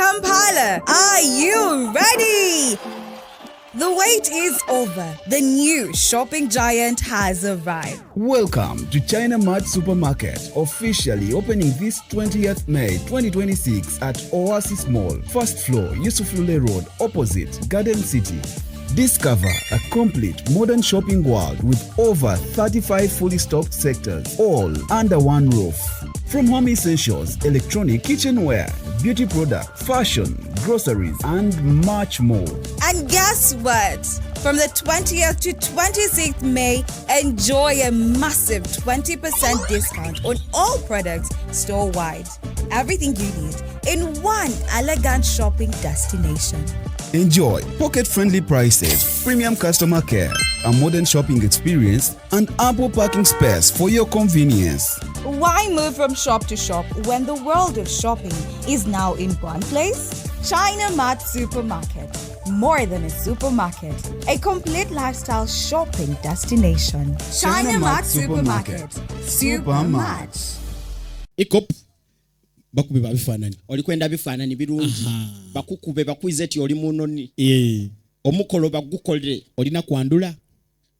Kampala. Are you ready? The wait is over. The new shopping giant has arrived. Welcome to China Mart Supermarket, officially opening this 20th May 2026 at Oasis Mall, first floor, Yusuf Lule Road, opposite Garden City. Discover a complete modern shopping world with over 35 fully stocked sectors, all under one roof. From home essentials, electronic, kitchenware, beauty products, fashion, groceries, and much more. And guess what? From the 20th to 26th May, enjoy a massive 20% discount on all products store-wide. Everything you need in one elegant shopping destination. Enjoy pocket-friendly prices, premium customer care, a modern shopping experience, and ample parking space for your convenience. Why move from shop to shop when the world of shopping is now in one place? China Mart Supermarket. More than a supermarket, a complete lifestyle shopping destination. China Mart Supermarket. Super much. Ikop bakube babifanani olikwenda bifanani birungi bakukube bakwize ti oli munoni omukolo bagukolere olina kwandula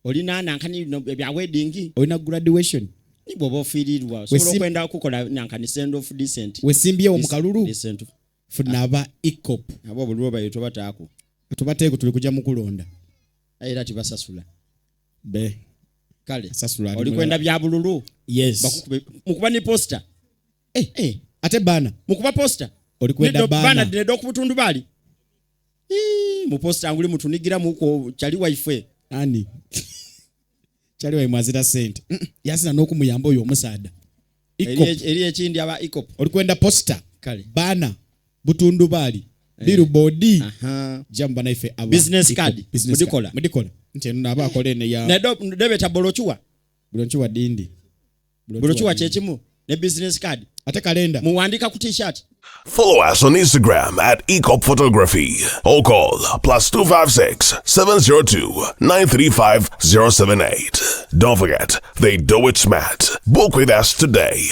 olina nankani bya wedding olina graduation nibo bofirirwa so kwenda kukola nankani send of decent wesimbye omukalulu decent funaba ikop abo bulwo bayito batako tubateko tuli kujja mukulonda era tibasasula be kale sasula olikwenda bya bululu yes bakukube mukuba ni poster ate bana mukuba poster olikwenda bana dinedo kubutundu bali mu poster anguli mutunigira muko chali wifi ani chali wa mwazira sente yasina nokumuyamba oyo omusada eri ekindi aba ikop olikwenda poster kale bana butundu bali billboard jamba na ife aba business card mudikola nteno naba akolene ya nedo debeta bolochuwa dindi bolochuwa chechimu ne business card ate kalenda muandika ku t-shirt. Follow us on Instagram at Ecop Photography or call +256 702 935 078. Don't forget, they do it smart. Book with us today.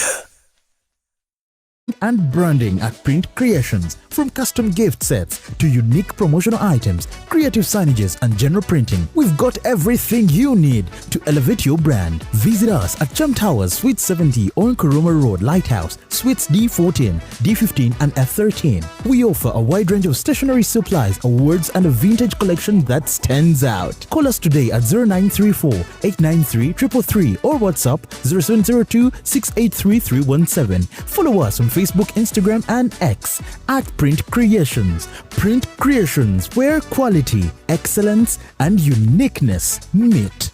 And branding at Print Creations. From custom gift sets to unique promotional items, creative signages and general printing, we've got everything you need to elevate your brand. Visit us at Chum Towers, Suite 70 on Kuruma Road, Lighthouse, Suites D14, D15 and F13. We offer a wide range of stationery supplies, awards and a vintage collection that stands out. Call us today at 0934 893 333 or WhatsApp 0702 683 317. Follow us on Facebook, Instagram and X at Print Creations. Print Creations, where quality, excellence and uniqueness meet.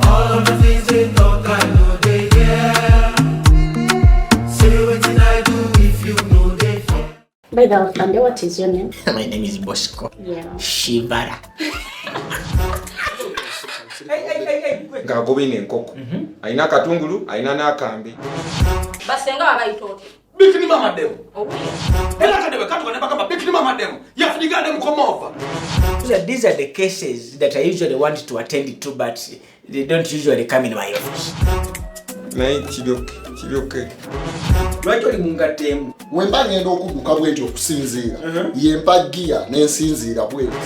All of the things they talk, I know they care. Say what I do if you know they care. By the way, what is your name? My name is Bosco. Yeah. Shibara. Ngagobine nkoko aina katungulu aina nakambi Basenga babayitote Bikini mama demo. obuya Ela kadebe katu kaneba kama bikini mama demo. Yafudiga dem come over. These are the cases that I usually want to attend to, but they don't usually come in my office. naye kiryoke Lwaki oli mungatemu? Wemba ngenda okubuka bwenti okusinziira yempa gia n'ensinziira bwenti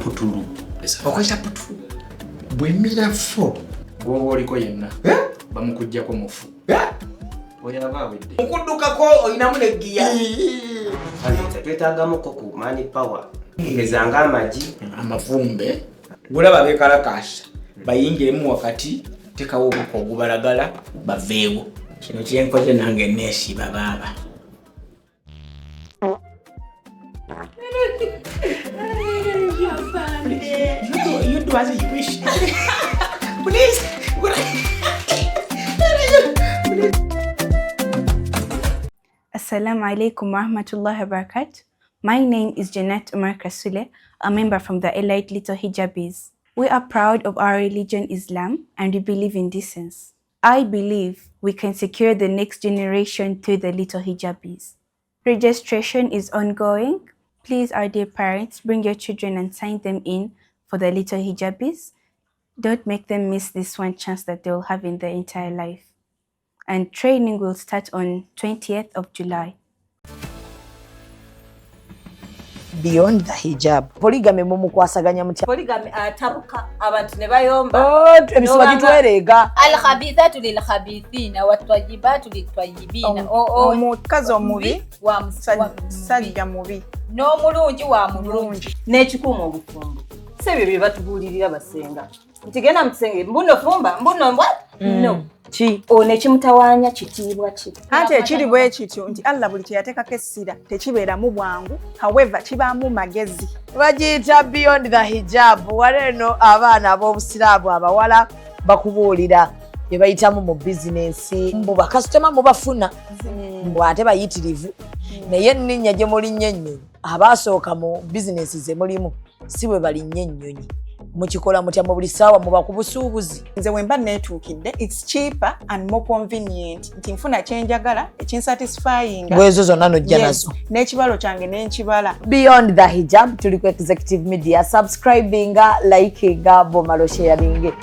putulu Okwesa putu. Bwemira fo. Gwoba oliko yenna. Bamukujjako mufu. Oyaba awedde. Mukuddukako oyinamu ne gia. Twetaagamuko ku money power. Ngezanga amagi Amavumbe. Bulaba bekalakasa. Bayingiremu wakati tekawo obuko ogubalagala baveewo. Kino kyenkoze nange neesiba baaba. You do as you wish. Please. Assalamu alaikum warahmatullahi wabarakatuh. My name is Jeanette Umar Kasule, a member from the Elite Little Hijabis. We are proud of our religion Islam and we believe in decency. I believe we can secure the next generation through the Little Hijabis. Registration is ongoing. Please, our dear parents, bring your children and sign them in for the Little Hijabis. Don't make them miss this one chance that they will have in their entire life. and training will start on 20th of July. Beyond the hijab. Polygamy mumukwasaganya mutya. Polygamy atabuka abantu ne bayomba. Ebiswa gitwerega. Al-khabithatu lil-khabithina wat-tayyibatu lit-tayyibina. Omukazi omubi wa musajja mubi. N'omulungi wa mulungi. N'ekikuuma obufumbo. Sebyo bye batubuulirira basenga. Nti genda musenge mbuno fumba mbuno mbwa? No. Ki one kimutawaanya kitiibwa ki. Ate ekiri bwe kityo nti Allah buli kyeyateekako essira tekibeeramu bwangu, however kibaamu magezi. bagiyita beyond the hijab. Waleno abaana ab'obusiraamu abawala bakubuulira bye bayitamu mu bizinensi mbu bakasitoma mubafuna mbu ate bayitirivu naye enninnya gye mulinnya ennyonyi abaasooka mu bizinensi ze mulimu si bwe balinnya ennyonyi. Mukikola mutya mu buli ssaawa muba ku busuubuzi. Nze bwe mba neetuukidde it's cheaper and more convenient nti nfuna kyenjagala ekinsatisfying bwezo zonna nojja nazo n'ekibalo kyange n'enkibala. Beyond the hijab tuli ku Executive Media. Subscribinga, likinga, bomalo sharinge.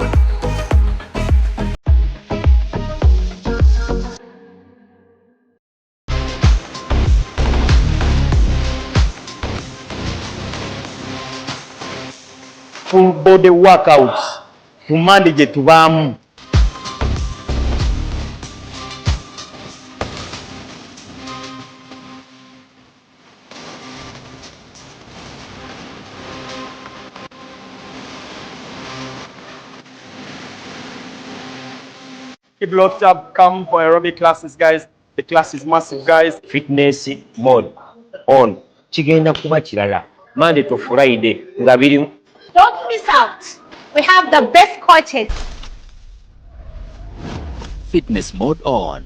Full body workouts kumandi gye tubaamu. Keep locked up, come for aerobic classes guys. The class is massive guys. Fitness mode on. Kigenda kuba kirala. Monday to Friday nga biri. Don't miss out. We have the best coaches. Fitness mode on.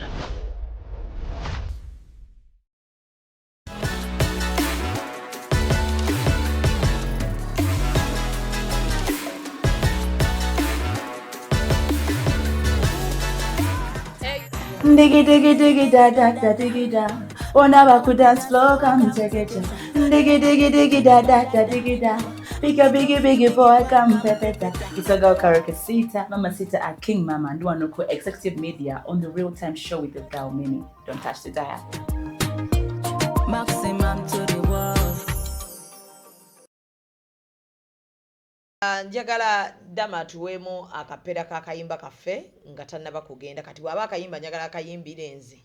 Diggy diggy diggy da da da diggy da. Wanna back dance floor, come take it. Diggy diggy diggy da da da diggy da. Big a biggie boy, come pepeta. It's a girl Karakasita, Mama Sita at King Mama, and one local Executive Media on the Real Time Show with the Gal Mini. Don't touch the dial. Maximum to the world. Njagala dama tuwemu akapera kakayimba kaffe nga tannaba kugenda kati waba akayimba njagala akayimbire nze.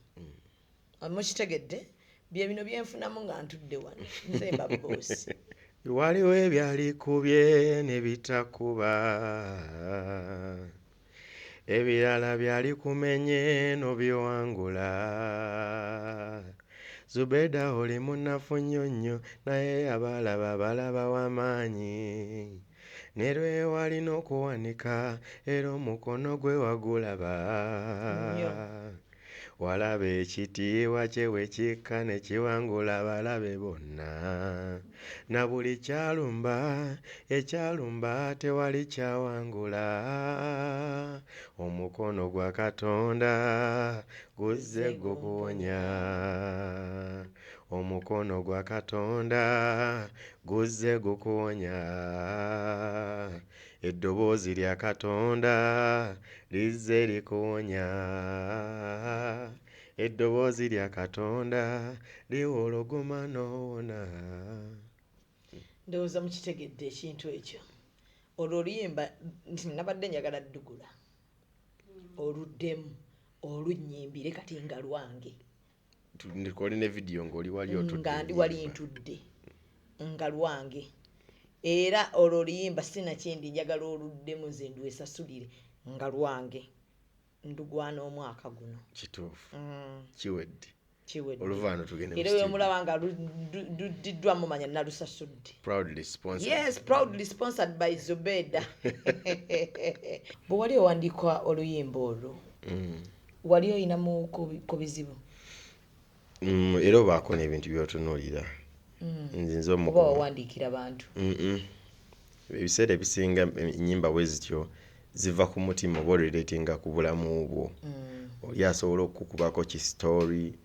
Mukitegedde bye bino byenfunamu nga ntudde wano nze mba boss. Waliwo ebyalikubye ne bitakuba ebirala byalikumenye n'obyewangula. Zubeda oli munafu nnyo nnyo naye abalaba balaba w'amaanyi. Ne lwe walina okuwanika era omukono gwe wagulaba. Walaba ekitiibwa kye bwe kikka ne kiwangula abalabe bonna. Na buli kyalumba ekyalumba tewali kyawangula. Omukono gwa Katonda guzze gukuwonya. Omukono gwa Katonda guzze gukuwonya. Eddoboozi lya Katonda lizze likuwonya. Eddoboozi lya Katonda liwologoma n'owona. Ndowooza mukitegedde ekintu ekyo. Olwo oluyimba nabadde njagala ddugula. Oluddemu olunnyimbire kati nga lwange. Ndikole ne video ng'oli wali otudde. Nga ndi wali ntudde nga lwange. Era olwo oluyimba sina kyendi njagala oluddemu nze ndwesasulire nga lwange. Ndugwana omwaka guno. Kituufu. Kiwedde. Oluvaano tugende. Era oyo mulaba nga luddiddwa mumanya nalusasudde. Proudly sponsored. Yes, proudly sponsored by Zubeda. Bwe wali owandiika oluyimba olwo. Wali oyinamu ku bizibu? Era obaako n'ebintu by'otunuulira. Nze oba wawandiikira bantu. Ebiseera ebisinga ennyimba bwe zityo ziva ku mutima oba relatinga ku bulamu bwo. Oli asobola okukubako ki story.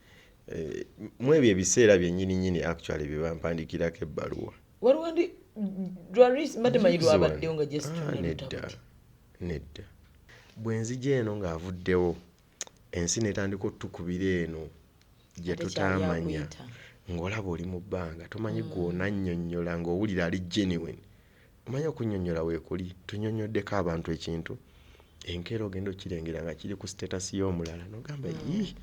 Mu ebyo ebiseera byennyini actually bye bampandikirako ebbaluwa. Walwandi dwaris matemanyirwa abaddewo nga just nedda. Bwe nzija eno ng'avuddewo ensi netandika otukubira eno gye tutamanya ng'olaba oli mu bbanga tomanyi gwona annyonnyola ng'owulira ali genuine omanyi okunnyonnyola weekuli tunyonnyoddeko abantu ekintu enkeera ogenda okirengera nga kiri ku status y'omulala nogamba yi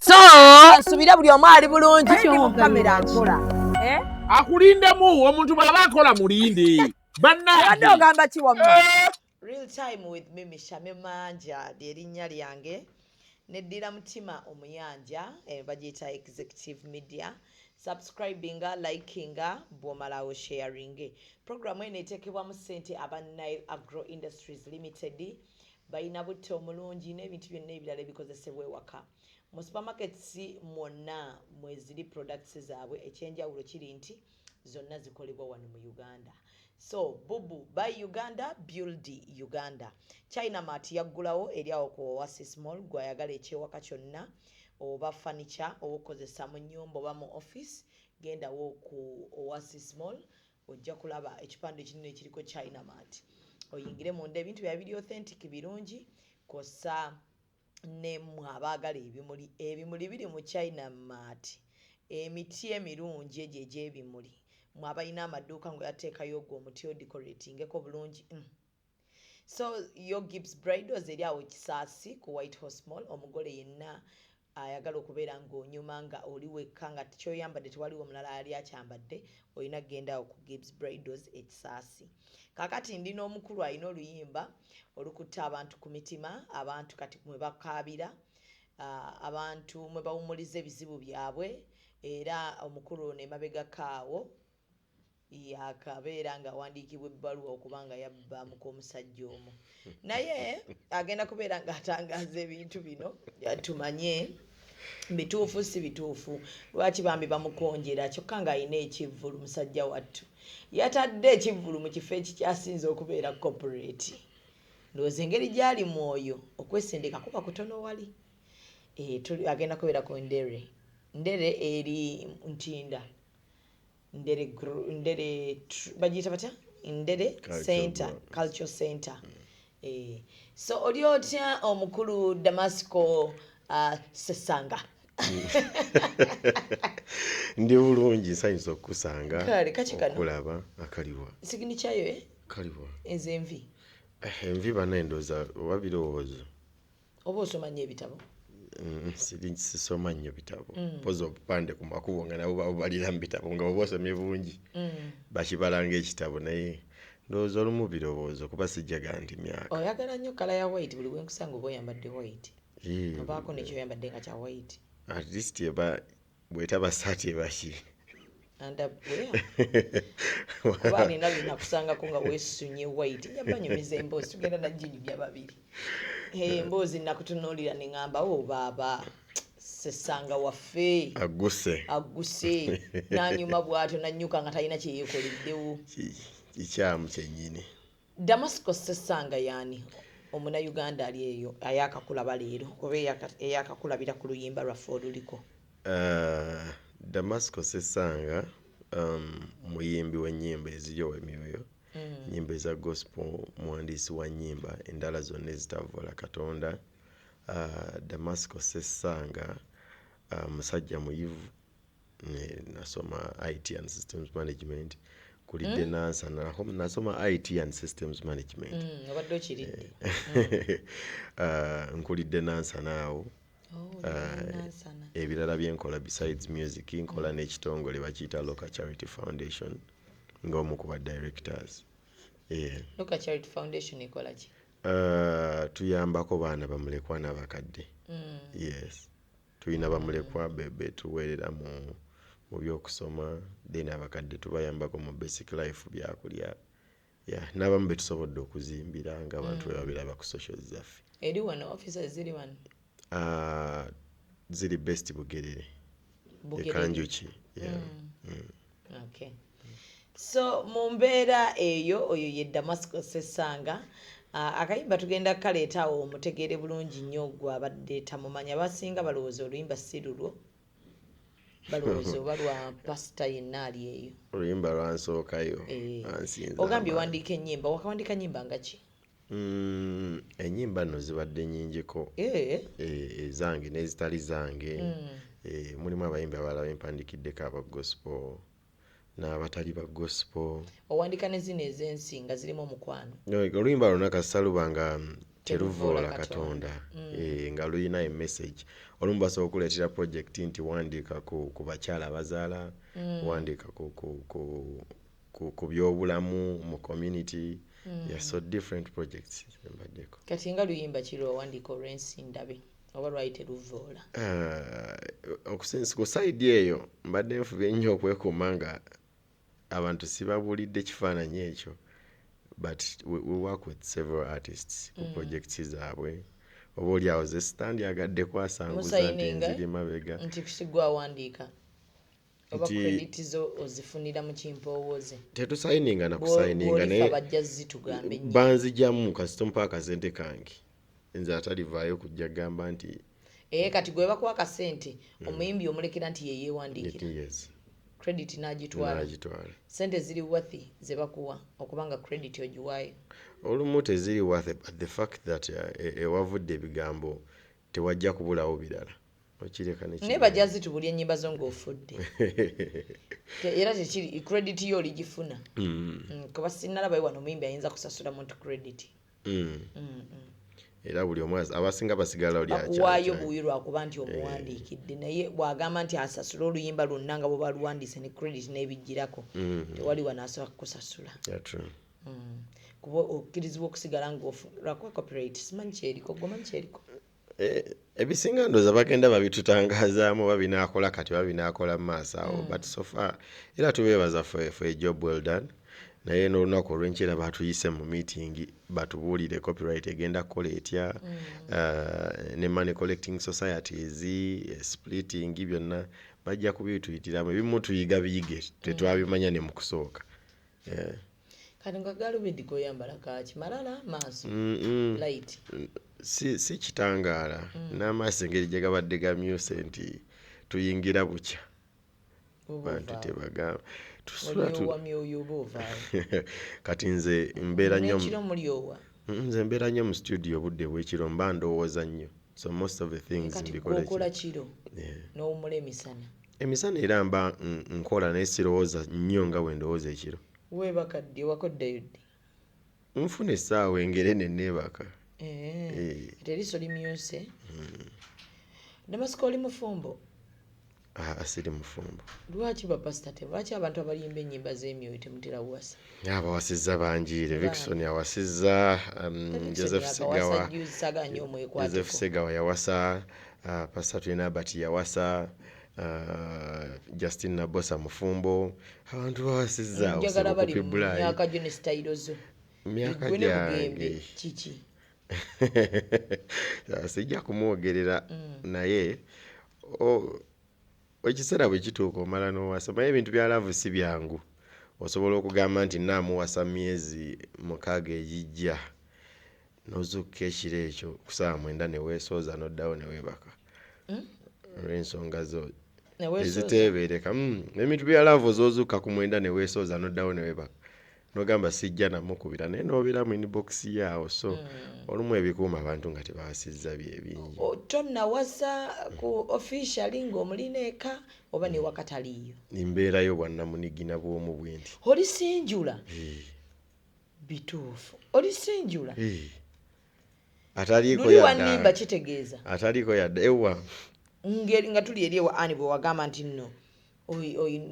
so nsubira buli omu ali bulungi mu kamera nkola akulindemu omuntu bw'aba akola mulinde bannabadde ogamba ki wamma real time with mimi Shame Manja lyerinnya lyange neddira mutima omuyanja bagiyita executive media subscribinga likinga bw'omalawo sharinge programu eno eteekebwamu ssente aba Nile Agro Industries Limited balina butte omulungi n'ebintu byonna ebirala ebikozesebwa ewaka mu supermarkets mwonna mweziri products zaabwe ekyenjawulo kiri nti zonna zikolebwa wano mu Uganda. So Bubu by Uganda, build Uganda. China Mart yaggulawo eri awo ku Oasis Mall gwayagala ekyewaka kyonna oba furniture obukozesa mu nnyumba oba mu office gendawo ku Oasis Mall ojja kulaba ekipande kinene kiriko China Mart. Oyingire munda ebintu bya biri authentic birungi kosa ne mwabaagala ebimuli biri mu China Mart emiti emirungi egyo egy'ebimuli mwabalina amaduuka ngo yateekayo ogwo omuti odecoratingeko bulungi so yo Gibbs Bridals eri awo Kisaasi ku White Horse Mall omugole yenna ayagala okubeera ng'onyuma nga oli wekka nga kyoyambadde tewaliwo omulala ali akyambadde olina kgenda awo ku Gibbs Bridals ekisaasi kakati ndina omukulu alina oluyimba olukutta abantu ku mitima abantu kati mwe bakaabira abantu mwe bawumuliza ebizibu byabwe era omukulu ono emabega kaawo yakabeera nga awandiikibwa ebbaluwa okubanga yabbamuko omusajja omu naye agenda kubeera ng'atangaza ebintu bino tumanye bituufu si bituufu lwaki bambi bamukonjera kyokka ng'alina ekivvulu musajja wattu yatadde ekivvulu mu kifo ekikyasinze okubeera corporate ndowooza engeri gy'ali mwoyo okwesindika kuba kutono wali agenda kubeera ku ndere eri ntinda ndere bagiyita batya ndere center culture center so oli otya omukulu Damasco Sesanga ndi bulungi nsanyusa okukusanga kale kachikano okulaba akaliwa sigini kyayo kaliwa envi envi banendoza oba birowoozo oba osomanya ebitabo sisoma nnyo bitabo poza obupande ku makubo nga nabo balira mu bitabo nga oba osomye bungi bakibalanga ekitabo naye ndowooza olumu birowoozo kuba sijjaga nti myaka oyagala nnyo kala ya white buli wenkusanga oba oyambadde white obaako nekyoyambadde nga kya white at least bwetaba saati ebaki kuba nina binakusangako nga weesunye white njabanyumiza emboozi tugenda na jini bya babiri emboozi nakutunuulira ne ŋŋamba baaba Sesanga waffe agguse n'anyuma bw'atyo n'annyuka nga talina kye yeekoleddewo kikyamu kyennyini Damasco Sesanga yaani omunayuganda ali eyo ayakakulaba leero oba eyakakulabira ku luyimba lwaffe oluliko Damasco Sesanga muyimbi w'ennyimba eziryowa emyoyo nnyimba eza gospel muwandiisi wa nnyimba endala zonna ezitavoola Katonda Damasco Sesanga musajja muyivu nasoma IT and Systems Management kulidde nasoma IT and Systems Management obadde okiridde nkulidde nansana awo ebirala byenkola besides music nkola n'ekitongole bakiyita Local Charity Foundation ng'omu ku ba directors. Local Charity Foundation ekola ki? Tuyambako baana bamulekwa n'abakadde. Yes. Tuyina bamulekwa betuweerera mu by'okusoma then abakadde tubayambako mu basic life byakulya. N'abamu betusobodde okuzimbira ng'abantu babiraba ku social zaffe. Eri wano offices ziri wano? Ziri best Bugerere. Ekanjuki. Okay. So mu mbeera eyo oyo ye Damasco Sesanga akayimba tugenda kaleeta awo omutegeere bulungi nnyo gwe abadde tamumanya abasinga balowooza oluyimba si lulwo balowooza oba lwa pasita yenna ali eyo. Oluyimba lwansookayo ansinza. Ogambye wandiika ennyimba, wakawandiika nnyimba nga ki? Ennyimba nno zibadde nnyingiko ezange n'ezitali zange. Mulimu abayimbi abalala bempandikiddeko aba gospel n'abatali ba gospel. Owandiika ne zino ez'ensi nga zirimu omukwano. Oluyimba lwonna kasita luba nga teruvoola Katonda nga lulina emessage. Olumu basobola okuleetera project nti wandiika ku bakyala abazaala, wandiika ku byobulamu mu community. So different projects. Kati nga luyimba ki lwawandiika olw'ensi ndabe oba lwali teruvoola? Okusinza ku side eyo mbadde nfubye nnyo okwekuuma nga abantu sibabulidde kifaananyi ekyo. But we work with several artists ku projects zaabwe. Oba oli awo ze stand yagadde kwasanguza nti nziri mabega. Nti kusigwa awandiika oba credit zo ozifunira mu kimpowooze. Tetusayininga na kusayininga naye bajja zitugambe nnyo. Banzijjamu kasito mpa akasente kange. Nze atalivaayo kujja gamba nti kati gwe bakuwa akasente omuyimbi omulekera nti ye yeewandiikira. Yes. Credit n'agitwala. Sente ziri worthy ze bakuwa okubanga credit ogiwaayo. Olumu teziri worthy, but the fact that ewavudde ebigambo tewajja kubulawo birala. Okireka ne ne bajja zitubulya ennyimba zo ng'ofudde. Era tekiri credit yo oligifuna. Kuba sinnalaba wano omuyimbi ayinza kusasula muntu credit. Era buli omu abasinga basigala oli akyali. Akuwaayo buwi lwakuba nti omuwandiikidde naye bw'agamba nti asasula oluyimba lwonna nga bwe baluwandiise ne credit n'ebijjirako tewali wanaasobola kukusasula. Kuba okkirizibwa okusigala ng'olwakwa copyright simanyi kyeriko gomanyi kyeriko. Ebisinga ndooza bagenda babitutangazaamu oba binaakola kati oba binaakola mu maaso awo, but so far era tubeebaza for a job well done. Naye n'olunaku olw'enkyera batuyise mu meeting batubuulire copyright egenda kukola etya, ne money collecting societies, splitting byonna bajja kubituyitiramu. Ebimu tuyiga biyige tetwabimanya ne mu kusooka. Kati nga galubindi goyambala kaaki malala maaso light. Si kitangaala n'amaaso engeri gye gabadde gamyuse nti tuyingira bukya. Bantu tebagamba kati nze mbeera nnyo mu studio obudde bw'ekiro mba ndowooza nnyo, so most of the things mbikola kiro n'owummula emisana. Emisana era mba nkola naye sirowooza nnyo nga bwe ndowooza ekiro. Weebakadde wakoddayo ddi? Nfuna essaawa engere ne neebaka. Teriiso limyuse. Damasiko oli mufumbo? Asiri mufumbo. Lwaki bapasita lwaki abantu abayimba ennyimba z'emyoyo temutera kuwasa? Abawasizza banjiire. Vixon yawasizza, Joseph Segawa yawasa, Pastor Twina Bati yawasa, Justin Nabosa mufumbo. Abantu bawasizza njagala bali mu myaka gyo ne sitayiro zo. Myaka gyange kiki? Sijja kumwogerera naye ekiseera bwe kituuka omala n'owasa. Naye ebintu bya laavu si byangu. Osobola okugamba nti naamuwasa myezi 6 egijja n'ozukka ekiro ekyo ku ssaawa 9 ne weesooza n'oddawo ne weebaka. Olw'ensonga zo eziteebereka. Ebintu bya laavu oz'ozukka ku 9 ne weesooza n'oddawo ne weebaka. N'ogamba sijja namukubira naye n'obeeramu inbox yaawo. So olumu ebikuuma abantu nga tebawasizza bingi. Tonnawasa ku officially ng'omulina eka oba ne wakataliyo? Mbeerayo bwannamunigina bw'omu bwenti. Olisinjula? Bituufu. Olisinjula? Ataliiko yadda. Luli wannimba kitegeeza? Ataliiko yadda. Ewa. Ngeri nga tuli eri ewa ani bwe wagamba nti nno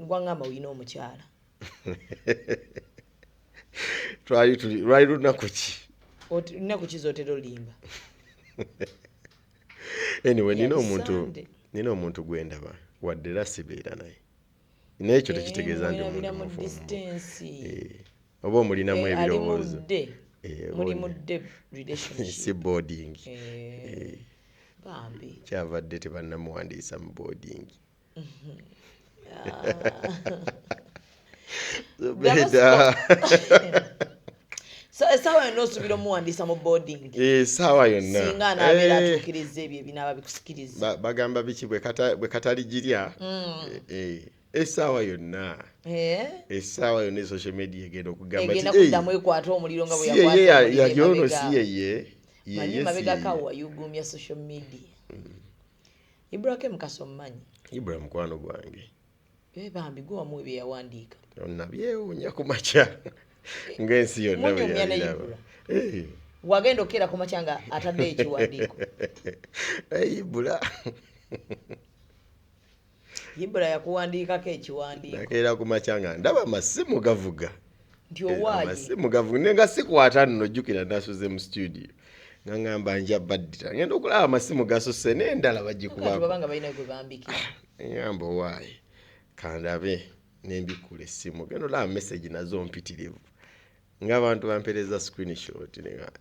wangamba oyina omukyala. Lwali lunaku ki? Lunaku ki z'otera olimba? Anyway, nina omuntu gwe ndaba wadde era sibeera naye. N'ekyo tekitegeeza nti omuntu oba omulinamu ebirowoozo. Muli mudde relationship. Si boarding. Bambi. Kyavadde tebannamuwandiisa mu boarding. So esawa enosubira muwandisa mu boarding. Sawa yonna. Singa nabeera atukiriza ebyo binaba bikusikiriza. Bagamba biki bwe kataligirya. Esawa yonna. Esawa yonna social media egenda okugamba ti kuddamu ekwata omuliro nga bwe yakwata omuliro. Yajono siye. Manyi mabega kawa yugumya social media. Ibrahim Kasommanyi. Ibrahim mukwano gwange. Bambi gwe wamu bye yawandiika. Yonna byewuunya ku makya. Ng'ensi yonna bwe yaliraba. Wagenda okera ku makya nga atadde ekiwandiiko. Ibula yakuwandiikako ekiwandiiko. Nakeera ku makya nga ndaba amasimu gavuga. Nti owaaye. Amasimu gavuga nenga sikwata nno jjukira nasuze mu studio. Ngangamba nja baddira. Ngenda okulaba amasimu gasose n'endala bagikubako. Babanga balina gwe bambikira. Ngamba owaaye. Kandabe nembikula essimu. Genda olaba message nazo mpitirivu. Ng'abantu bampereza screenshot nenga.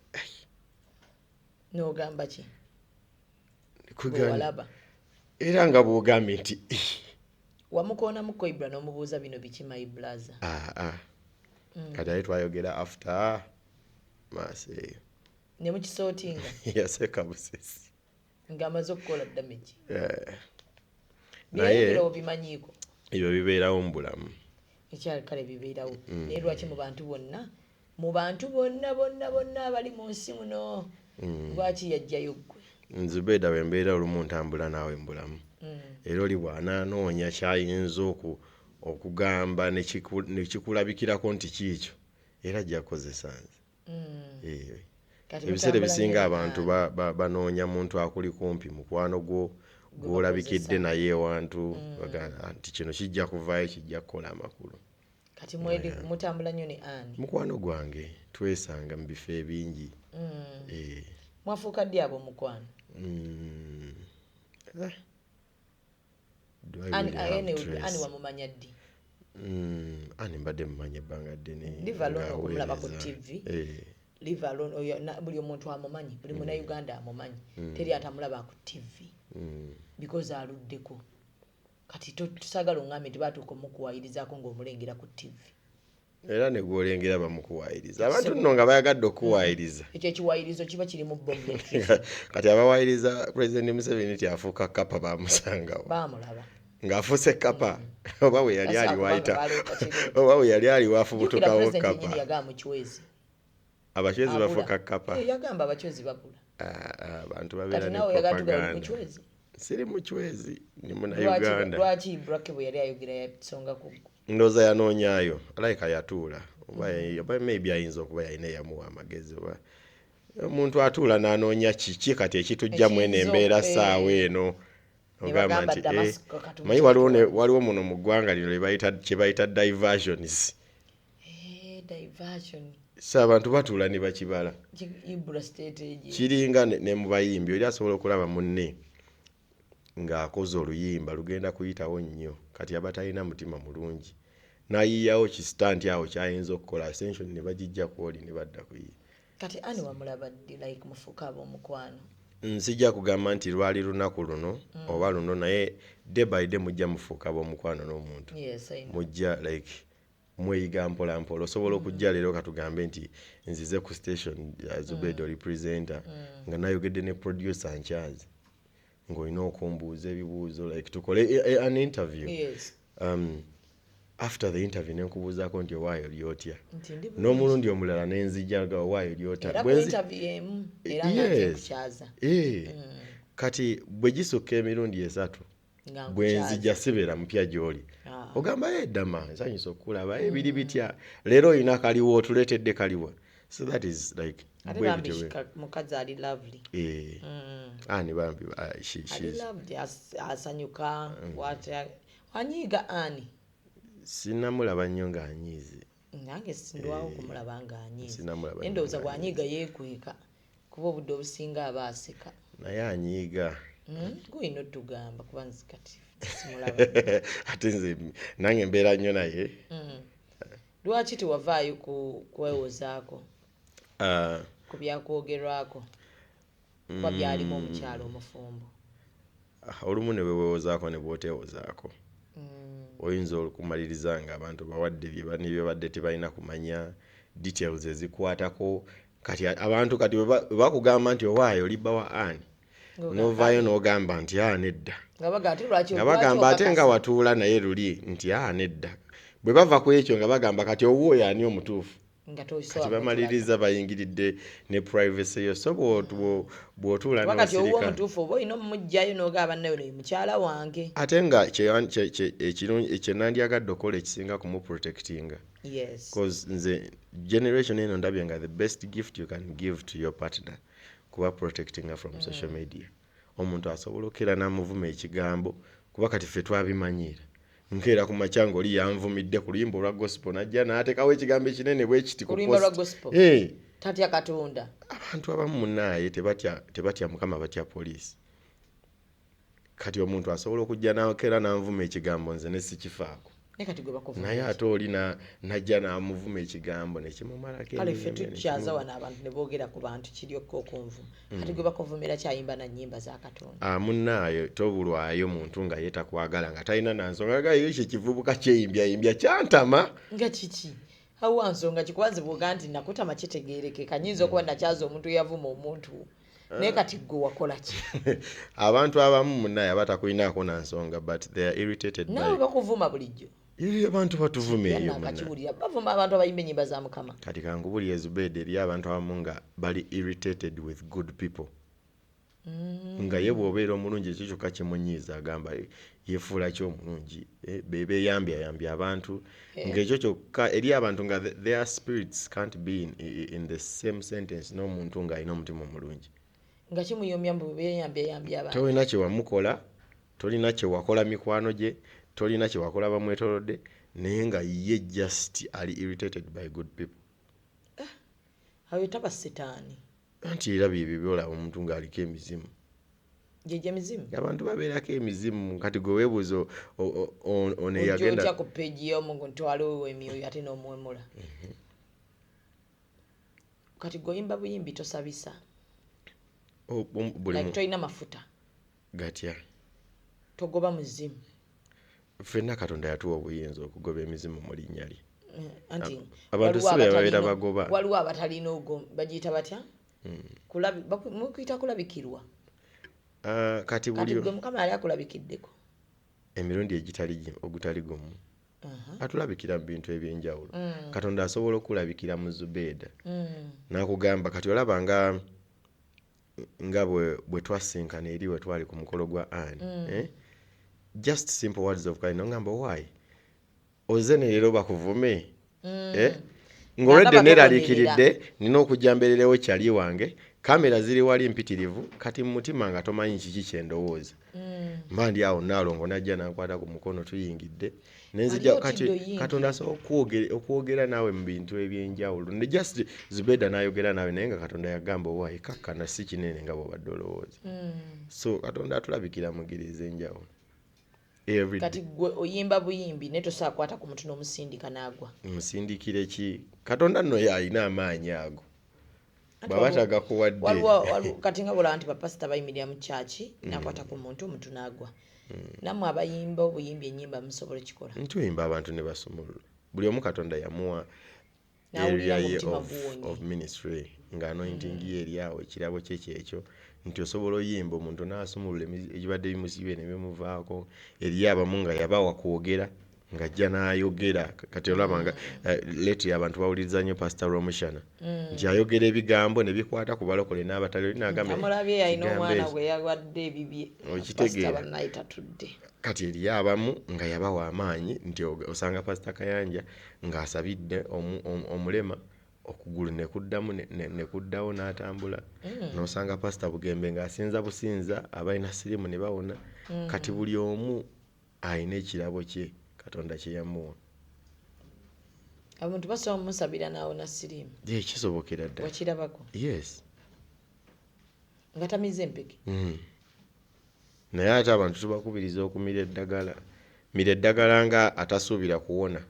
N'ogamba ki? Kugamba. Era nga bw'ogambye nti wamukoona muko Ibra n'omubuuza bino biki my brother. Kati ate twayogera after mase. Ne mukisootinga. Yaseka busesi. Ng'amaze okukola damage. Naye obimanyiiko. Ebyo bibeerawo mu bulamu. Ekyali kale bibeerawo. Naye lwaki mu bantu bonna bonna abali mu nsi muno lwaki yajjayo ggwe? Nzubeda bwembeera olumu ntambula naawe mu bulamu. Era oli bw'anaanoonya kyayinza okugamba ne kikulabikirako nti kiikyo era gy'akozesa nze. Ebiseera ebisinga abantu banoonya muntu akuli kumpi mukwano gw'olabikidde naye ewantu nti kino kijja kuvaayo kijja kukola amakulu. Kati mutambula nnyo ne Anne. Mukwano gwange twesanga mu bifo ebingi. Mwafuuka ddi abo mukwano? Ani wamumanya ddi? Ani mbadde mumanya ebbanga ddene. Live alone okumulaba ku TV. Live alone buli omuntu amumanyi, buli Munnayuganda amumanyi. Teri atamulaba ku TV. Because aluddeko. Kati tusagala ongambe nti batuuka omukuwayirizaako ng'omulengera ku TV. Era ne gwolengera bamukuwayiriza. Abantu nno nga bayagadde okuwayiriza. Ekyo ekiwayirizo kiba kiri mu bombe. Kati abawayiriza President Museveni ti afuuka kapa bamusangawo. Baamulaba. Ng'afuuse kapa. Oba we yali ali wayita. Oba we yali ali waafubutukawo kapa. Abachwezi bafuuka kapa. Yagamba abachwezi babula. Abantu babeera ne propaganda. Siri muchwezi ni Munnayuganda. Lwaki Ibrahim bwe yali ayogera yasonga ku ndooza yanoonyaayo alayika yatuula oba maybe ayinza okuba yalina eyamuwa amagezi oba omuntu atuula n'anoonya kiki kati ekitujjamu eno embeera ssaawa eno ogamba nti manyi waliwo muno mu ggwanga lino kye bayita diversions. So abantu batuula ne bakibala kiringa ne mu bayimbi oli asobola okulaba munne ng'akoze oluyimba lugenda kuyitawo nnyo kati aba talina mutima mulungi n'ayiyawo kistanti awo kyayinza okukola ascension ne bagijja kwoli ne badda kuyiya. Kati ani wamulaba ddi like mufuuka ab'omukwano? Nsijja kugamba nti lwali lunaku luno oba luno naye day by day mujja mufuuka ab'omukwano n'omuntu. Mujja like mweyiga mpola mpola osobola okujja leero katugambe nti nzize ku station Zubedo representer nga nayogedde ne producer nkyazi ng'olina okumbuuza ebibuuzo like tukole an interview. After the interview nenkubuuzaako nti owaayo oli otya n'omulundi omulala nenzijjaga owaayo oli otya kati bwe gisukka emirundi esatu bwe nzijja sibeera mupya gy'oli ogamba eddama nsanyusa okulaba ebiri bitya leero olina kaliwo otuleetedde kaliwa. So that is like mukazi ali lovely. Ani bambi asanyuka anyiiga ani sinamulaba nnyo ng'anyiize. Nange sindwawo okumulaba ng'anyiize endowooza bw'anyiiga yeekweka kuba obudde obusinga aba aseka naye anyiiga. Guyina otugamba kuba nzi kati simulaba ate nze nange mbeera nnyo naye. Lwaki tewavaayo kwewozaako ku byakwogerwako kuba byalimu omukyalo omufumbo? Olumu ne wewewozaako ne bw'oteewozaako oyinza okumaliriza nga abantu bawadde bye badde tebalina kumanya details ezikwatako kati abantu kati bakugamba nti owaayo libba wa ani novaayo n'ogamba nti nedda nga bagamba ate nga watuula naye luli nti nedda bwe bava ku ekyo nga bagamba kati owuoyo ani omutuufu kati bamaliriza bayingiridde ne privacy yo so bw'otuula wange ate nga ekyenandyagadde okola ekisinga kumuprotectinga because nze generation eno ndabye nga the best gift you can give to your partner kuba protecting her from social media omuntu asobola okera n'amuvuma ekigambo kuba kati ffe twabimanyiira nkeera ku macyango oli yanvumidde ku luyimba olwa gospel najja n'ateekawo ekigambo ekinene bwe kiti ku post tatya Katonda abantu abamu munaaye tebatya Mukama batya poliisi kati omuntu asobola okujja n'akeera n'anvuma ekigambo nze ne sikifaako naye ate oli najja n'amuvuma ekigambo nekimumalako kale ffe tukyaza wano abantu ne boogera ku bantu kiryokka okunvuma kati gwe bakuvumira kyayimba na nnyimba za Katonda munaaye tobulwayo muntu nga yetakwagala nga talina nansonga gayo kivubuka kyeyimbyaimbya kyantama nga kiki awa nsonga kikwazi bwoga nti nakutama kitegeereke kanyinza okuba nakyaza omuntu yavuma omuntu naye kati gwe wakola ki abantu abamu munaaye abatakulinaako nansonga but they are irritated nawe bakuvuma bulijjo abantu batuvuma eyo bavuma abantu abayimba ennyimba za Mukama kati kangubuli Ezubeda eri abantu abamu nga bali irritated with good people nga ye bw'obeera omulungi ekyo kyokka kimunyiiza agamba yefuula ki omulungi beeyambya abantu ng'ekyo kyokka eri abantu nga their spirits can't be in the same sentence n'omuntu ng'alina omutima omulungi nga kimuyomya mbu beeyambya abantu tolina kye wamukola tolina kye wakola mikwano gye tolina kye wakola bamwetolodde naye nga ye just ali irritated by good people ayo taba setaani anti era bye byolaba omuntu ng'aliko emizimu jeje mizimu abantu babeerako emizimu kati gwe weebuuza ono eyagenda ojja ku peegi y'omuntu ntwalewo emyoyo ate n'omuwemula kati goyimba buyimbi tosabisa like tolina mafuta gatya togoba muzimu ffenna Katonda yatuwa obuyinza okugoba emizimu mu linnya lye anti abantu si be babeera bagoba waliwo abatalina bagiyita batya mukuyita kulabikirwa kati gwe Mukama yali akulabikiddeko emirundi ogutali gumu atulabikira mu bintu ebyenjawulo Katonda asobola okulabikira mu Zubeda n'akugamba kati olaba nga bwe twasinkana eri we twali ku mukolo gwa Ani just simple words of kind ngamba why ozene leero bakuvume ng'olwedde neeraliikiridde nina okujjambererewo kyali wange kamera ziri wali mpitirivu kati mu mutima nga tomanyi kiki kyendowooza mba ndi awo naalongo najja nankwata ku mukono tuyingidde nenzija kati Katonda asobola okwogera naawe mu bintu ebyenjawulo ne just Zubeda n'ayogera naawe naye nga Katonda yagamba owaayi kakkana si kinene nga bw'obadde olowooza so Katonda atulabikira mugeri ez'enjawulo kati gwe oyimba buyimbi naye tosaakwata ku muntu n'omusindika n'agwa musindikire ki Katonda nno yalina amaanyi ago bw'aba tagakuwadde kati nga bulaba nti bapasita bayimirira mu kyaki nakwata ku muntu omuntu n'agwa nammwe abayimba obuyimbi ennyimba musobola kikola ntuyimba abantu ne basumulula buli omu Katonda yamuwa area ye of ministry nga anointing ye eri awo ekirabo kye kyekyo nti osobola oyimba omuntu n'asumulula ekibadde bimusibye ne bimuvaako eri abamu nga yabawa kwogera ng'ajja n'ayogera kati olaba nga leti abantu bawuliriza nnyo Pastor Romushana nti ayogera ebigambo ne bikwata ku balokole n'abatali oli n'agamba amulabye yalina omwana gwe yawadde ebibye okitegeera nayitatudde kati eri abamu nga yabawa amaanyi nti osanga Pastor Kayanja ng'asabidde omulema okugulu nekuddawo n'atambula n'osanga Pastor Bugembe ng'asinza businza abalina sirimu ne bawona kati buli omu alina ekirabo kye Katonda kye yamuwa abantu basobola omusabira n'awona sirimu kisobokera ddala wakirabako yes nga tamiza empeke naye ate abantu tubakubiriza okumira eddagala nga atasuubira kuwona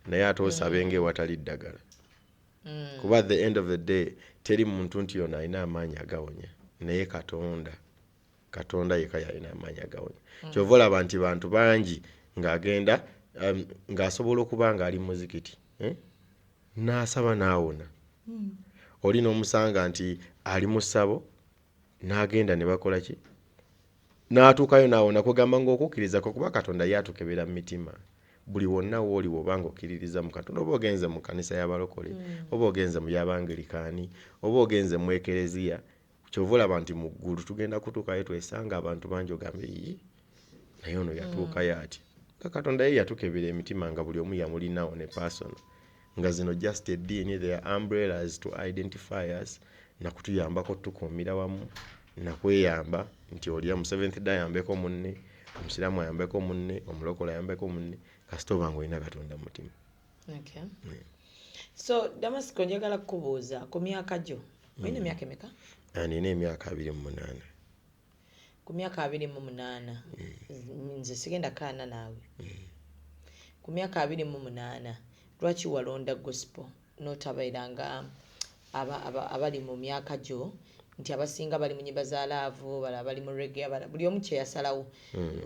naye ate osabe ng'ewatali ddagala kuba at the end of the day teri muntu nti yona alina amaanyi agawonya naye Katonda yekka yalina amaanyi agawonya kyova olaba nti bantu bangi ng'agenda ng'asobola okuba ng'ali muzikiti n'asaba n'awona. Oli n'omusanga nti ali mu ssabo n'agenda ne bakola ki? N'atuukayo n'awona kugamba ng'okukkiriza kwo kuba Katonda yatukebera mu mitima. Buli wonna wooli wobanga okkiririza mu Katonda, oba ogenze mu kanisa y'abalokole, oba ogenze mu y'Abangilikani, oba ogenze mu Ekereziya, kyova olaba nti mu ggulu tugenda kutuukayo twesanga abantu bangi ogambe yi naye ono yatuukayo ati. Katonda ye yatukebera emitima nga buli omu yamulinawo ne personal. Nga zino just eddiini, they are umbrellas to identify us, nakutuyambako tukuumira wamu, nakweyamba nti oli mu Seventh Day ayambeko munne, omusiraamu ayambeko munne, omulokole ayambeko munne, kasita obanga olina Katonda mu mutima. Okay. So Damasco njagala kukubuuza ku myaka gyo olina emyaka emeka? Nina emyaka 28. Ku myaka 28 nze sigenda kaana naawe. Ku myaka 28 lwaki walonda gospel n'otabairanga abali mu myaka gyo nti abasinga bali mu nyimba za laavu, bali mu reggae, buli omu kye yasalawo.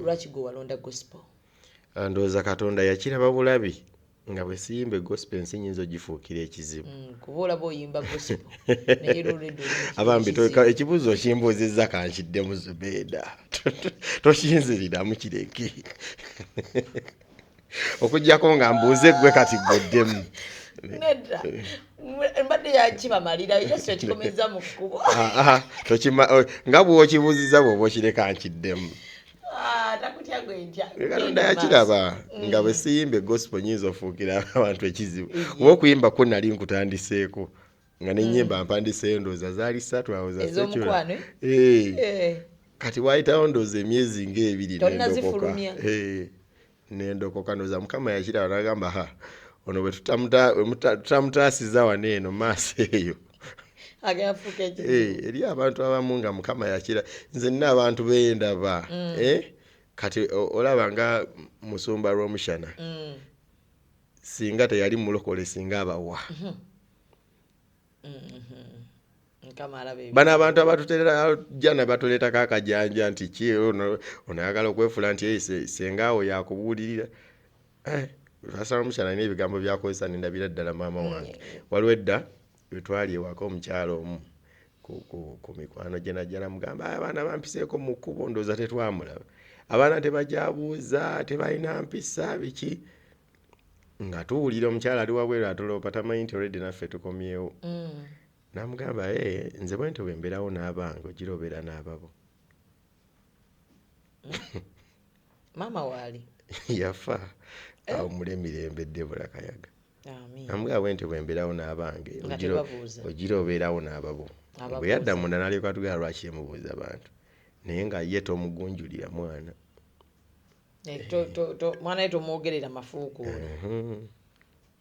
Lwaki gwe walonda gospel? Ndowooza Katonda yakiraba bulabi nga bwe siyimba gospel ensi nyinza ogifuukira ekizibu. Kuba olaba oyimba gospel naye lulendo abambi ekibuuzo okimbuuzizza kankiddemu Zubeida tokinziriramu kireke okuggyako nga mbuuze gwe kati gwoddemu. Nedda mbadde yakibamalira yesu yakikomeza mu kkubo. Nga bw'okibuuziza bw'oba okireka nkiddemu. Takutya gwe ntya. Katonda yakiraba nga bwe siyimba gospel nyinza ofuukira abantu ekizibu. Oba okuyimba nali nkutandiseeko nga n'ennyimba mpandiseeyo ndowooza zaali 3 awo za ez'omukwano. Kati waayitawo ndowooza emyezi ng'ebiri nendokoka. Nendokoka ndowooza Mukama yakiraba n'agamba ono bwe tutamutaasiza wano eno maaso eyo. Eri abantu abamu nga Mukama yakira. Nze nina abantu bendaba kati olaba nga Musumba Rw'omushana singa teyali mulokole singa abawa. Bano abantu abatuterera jana batuleetako akajanja nti ki ono ayagala okwefula nti senga awo yakubuulirira. Pastor Rw'omushana alina ebigambo byakozesa nendabira ddala maama wange. Waliwo edda twali ewaka omukyalo omu ku mikwano gye najja namugamba abaana bampiseeko mu kkubo ndowooza tetwamulaba. Abaana tebajabuuza, tebalina mpisa biki. Nga tuwulira omukyala ali wabweru atoloopa tamanyi nti already naffe tukomyewo. Namugamba nze bwe nti bwembeerawo n'abange ogira obeera n'ababo. Maama waali yafa awo mule mirembe Debora Kayaga. Namugamba bwe nti bwembeerawo n'abange ogira obeerawo n'ababo. Bwe yadda munda n'alyoka atugamba lwaki yemubuuza abantu naye nga ye tomugunjulira mwana. Mwana ye tomwogerera mafuuku.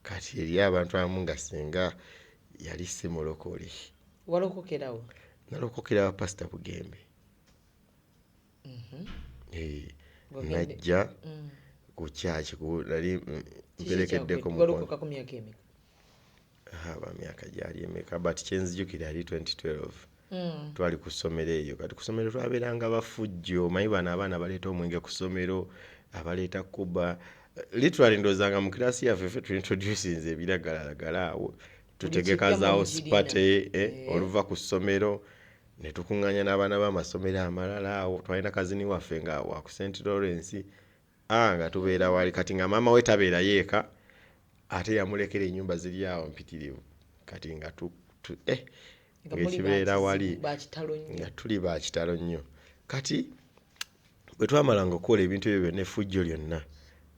Kati eri abantu abamu nga singa yali si mulokole. Walokokerawo? Nalokokerawo Pastor Bugembe. Najja ku kyaki nali mperekeddeko walokoka ku myaka emeka? Myaka gyali emeka but kyenzijukira ali 2012. Twali ku ssomero eyo. Kati ku ssomero twabeeranga bafujjo. Manyi bano abaana baleeta omwenge ku ssomero, abaleeta kuba. Literally ndoozanga mu kirasi yaffe ffe tuintroducinze ebiragalalagala awo. Tutegeka zaawo sipate oluva ku ssomero ne tukuŋŋaanya n'abaana b'amasomero amalala awo. Twalina kazini waffe nga wa ku St. Lawrence nga tubeera wali kati nga maama we tabeera yeeka ate yamulekera ennyumba ziri awo mpitirivu. Kati nga ekibeera wali nga tuli bakitalo nnyo. Kati bwe twamalanga okukola ebintu ebyo byonna effujjo lyonna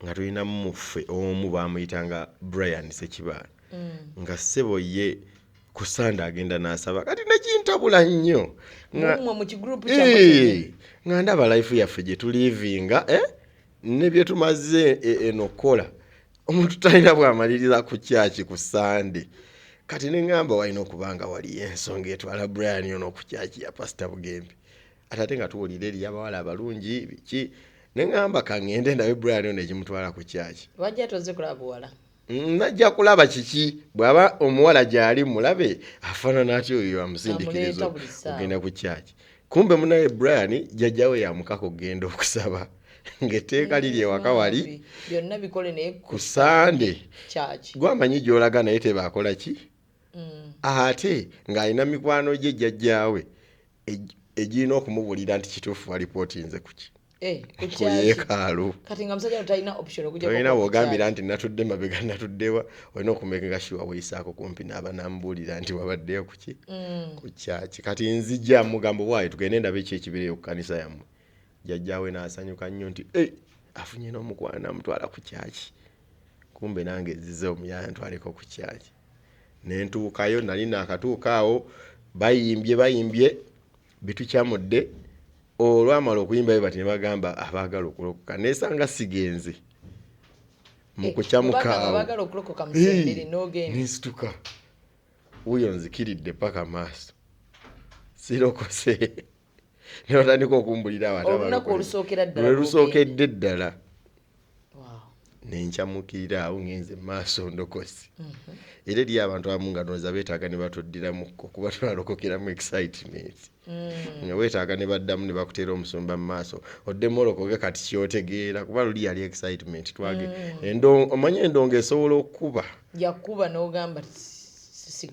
nga tulina muffe omu baamuyitanga Brian Ssekibaala nga ssebo ye ku Sande agenda n'asaba kati nekintabula nnyo nga ndaba life yaffe gye tulivinga ne bye tumaze eno okukola omuntu talina bwamaliriza ku kyaki ku Sande. Kati neŋŋamba walina okubanga wali ensonga etwala Brian ono ku kyaki ya Pastor Bugembe ate nga tuwulira eri abawala abalungi biki. Neŋŋamba kaŋŋende ndabe Brian ono ekimutwala ku kyaki. Wajja toze kulaba buwala? Najja kulaba kiki bw'aba omuwala gy'ali mulabe afaanana atyo oyo amusindikiriza ogenda ku kyaki. Kumbe munaye Brian jjajjawe yamukako kugenda okusaba ng'etteeka liri ewaka wali byonna bikole naye ku Sande gwamanyi gy'olaga naye tebaakola ki ate ng'alina mikwano gye jjajjaawe egirina okumubulira nti kituufu walipootinze kuki ku yeekaalu kati nga musajja talina option okujja olina bw'ogambira nti natudde mabega natuddewa olina okumekenga sure weeyisaako kumpi n'aba namubuulira nti wabaddeyo kuki ku kyaki kati nzijja mugambo waayo tugende ndabe ki ekibireyo ku kanisa yammwe jjajjaawe n'asanyuka nnyo nti afunye n'omukwana amutwala ku kyaki kumbe nange ezize omuyaya ntwaleko ku kyaki nentuukayo nali naakatuuka awo bayimbye bitukyamudde olwamala okuyimbayo bati ne bagamba abaagala okulokoka nesanga sigenze mu kukyamukaawo nensituka wuyo nzikiridde paka maaso sirokose ne batandika okumbulira abalusookedde ddala nenkyamukirira awo ngenze maaso ndokosi era eri abantu abamu nga noza beetaaga ne batuddiramu okuba twalokokeramu excitement nga weetaaga ne baddamu ne bakuteera omusumba mu maaso oddemu olokoke kati kyotegeera kuba luli yali excitement twage omanye endongo esobola okukuba yakuba n'ogamba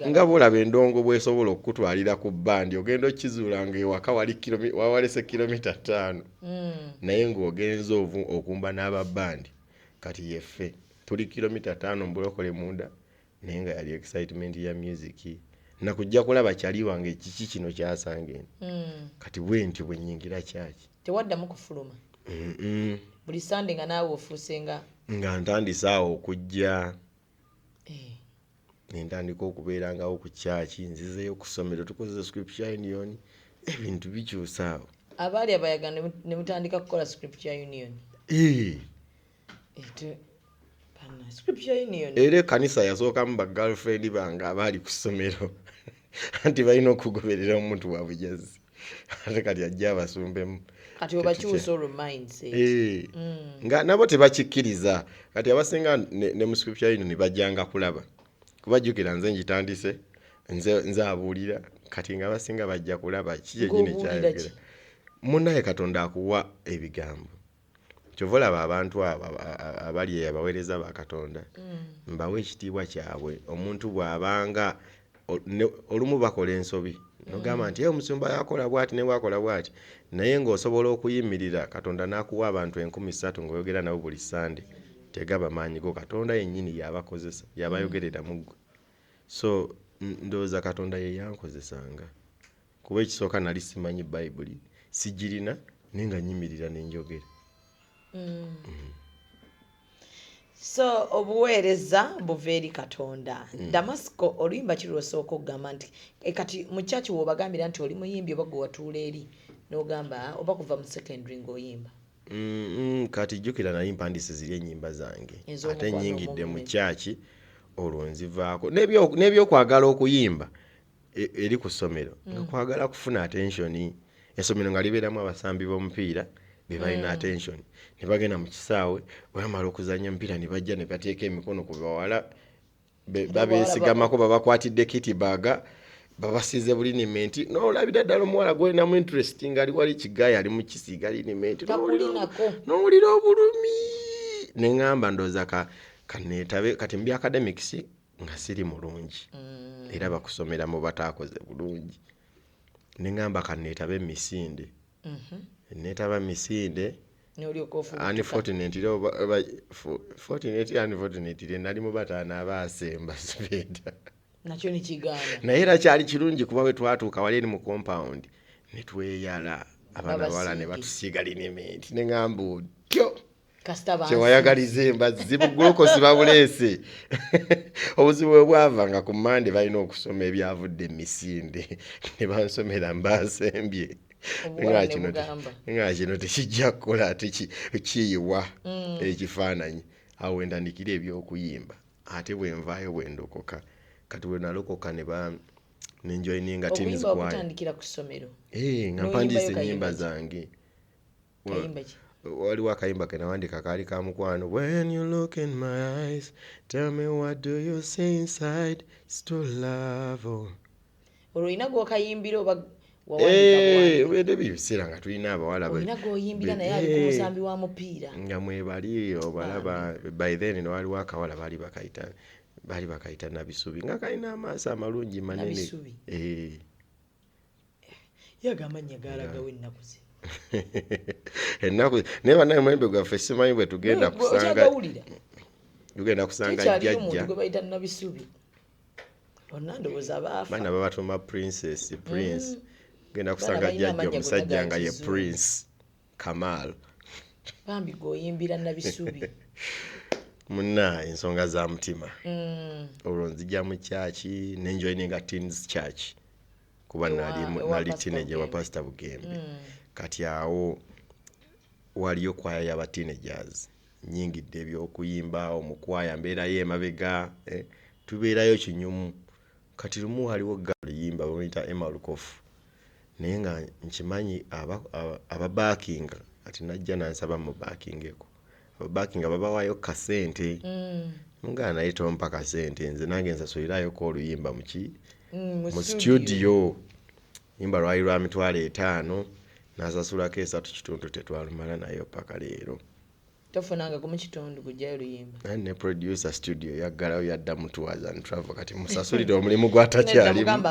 nga bulaba endongo bwesobola okukutwalira ku bbandi ogenda okizuula ngaewaka wawalese kilomita 5 naye ng'ogenza okumba n'ababbandi kati yeffe tuli kilomita 5 mbulokole munda naye nga yali excitement ya music nakujja kulaba kyali wange kiki kino kyasange kati bwenti bwenyingira kyaki tewaddamu kufuluma buli Sande nga naawe ofuuse nga ntandisa awo okujja nentandika okubeerangawo ku kyaki nzizeyo ku ssomero tukozesa scripture union ebintu bikyusa awo abaali abayagana ne mutandika kukola scripture union era ekkanisa yasookamu bagirlfriend bange abaali ku ssomero anti balina okugoberera omuntu wa bujazzi ate kati ajja abasumbemu kati obakyusa olwo mindset nga nabo tebakikkiriza kati abasinga ne mu scripture union bajjanga kulaba kubajjukira nze njitandise nze abuulira kati nga abasinga bajja kulaba kiki enyini kyayogera munnaye Katonda akuwa ebigambo kyova olaba abantu abali abaweereza ba Katonda mbawe ekitiibwa kyabwe omuntu bw'abanga olumu bakola ensobi nogamba nti omusumba yakola bwati ne bwakola bwati naye ng'osobola okuyimirira Katonda n'akuwa abantu 3,000 ng'oyogera nabo buli Sande tegaba maanyi go Katonda yennyini yabakozesa yabayogerera mu ggwe so ndowooza Katonda ye yankozesanga kuba ekisooka nali simanyi Bayibuli sigirina naye nga nyimirira nenjogera so obuweereza buva eri Katonda Damasco oluyimba kiri lwosooka okugamba nti kati mu kyaki woobagambira nti oli muyimbi oba gwe watuula eri n'ogamba oba kuva mu secondary ng'oyimba kati jjukira naye mpandise ziri ennyimba zange ate nnyingidde mu kyaki olwo nzivaako n'ebyokwagala okuyimba eri ku ssomero nga kwagala kufuna attention essomero nga libeeramu abasambi b'omupiira be balina attention ne bagenda mu kisaawe bwamala okuzanya omupiira ne bajja ne bateeka emikono ku bawala babeesigamako babakwatidde kitibaaga babasize bulinimenti n'olabira ddala omuwala gwolinamu interest ng'ali wali kigaaya ali mu kisiiga linimenti n'owulira obulumi ne ŋŋamba ndowooza kaneetabe kati mu byacademics nga siri mulungi era bakusomeramu bataakoze bulungi ne ŋŋamba kaneetabe emisinde neetaba misinde unfortunately nali mu bataano abaasemba sibeeta nakyo nikigaana naye era kyali kirungi kuba bwe twatuuka wali eri mu compound ne tweyala abaana bawala ne batusiiga linimenti ne ŋŋamba otyo kyewayagaliza embazzi bugulukosi babuleese obuzibu bwe bwava nga ku Mande balina okusoma ebyavudde emisinde ne bansomera mbasembye nga kino tekijja kukola ate kiyiwa ekifaananyi awo wendandikira ebyokuyimba ate bwenvaayo bwendokoka kati bwe nalokoka nenjoyininga teams nga mpandiise ennyimba zange waliwo akayimba ke nawandika kaali ka mukwano when you look in my eyes tell me what do you see inside still love olwo olina gw'okayimbira Wede bibiseera nga tulina abawala olina goyimbira naye ali ku musambi wa mupiira nga mwebali obalaba by then waliwo akawala baali bakayita Nabisubi nga kalina amaaso amalungi manene yagamanya galagawo ennaku ze ennaku naye banaye mwembe gwaffe simanyi bwe tugenda kusanga jjajja gwe bayita Nabisubi bonna ndowooza baafa baana babatuma prince genda kusanga jjajja omusajja nga ye Prince Kamal bambi goyimbira Nabisubi munna ensonga za mutima olwo nzija mu kyaki nenjoyininga Teens Church kuba nali teenager wa Pastor Bugembe kati awo waliyo kwaya y'aba teenagers nyingidde ebyokuyimba omukwaya mbeerayo emabega tubeerayo kinyumu kati lumu waliwo galuyimba bamuyita Emma Lukofu naye nga nkimanyi ababakinga ati najja nansaba mu bakingeko ababakinga babawaayo kasente mugana naye tompa kasente nze nange nsasuliraayoko oluyimba mu studio yimba lwali lwa $5 nasasulako 3 tetwalumala nayo paka leero tofunanga ku mukitundu kujjayo luyimba ne producer studio yaggalayo yadda mu tours and travel kati musasulire omulimu gwatakyalimu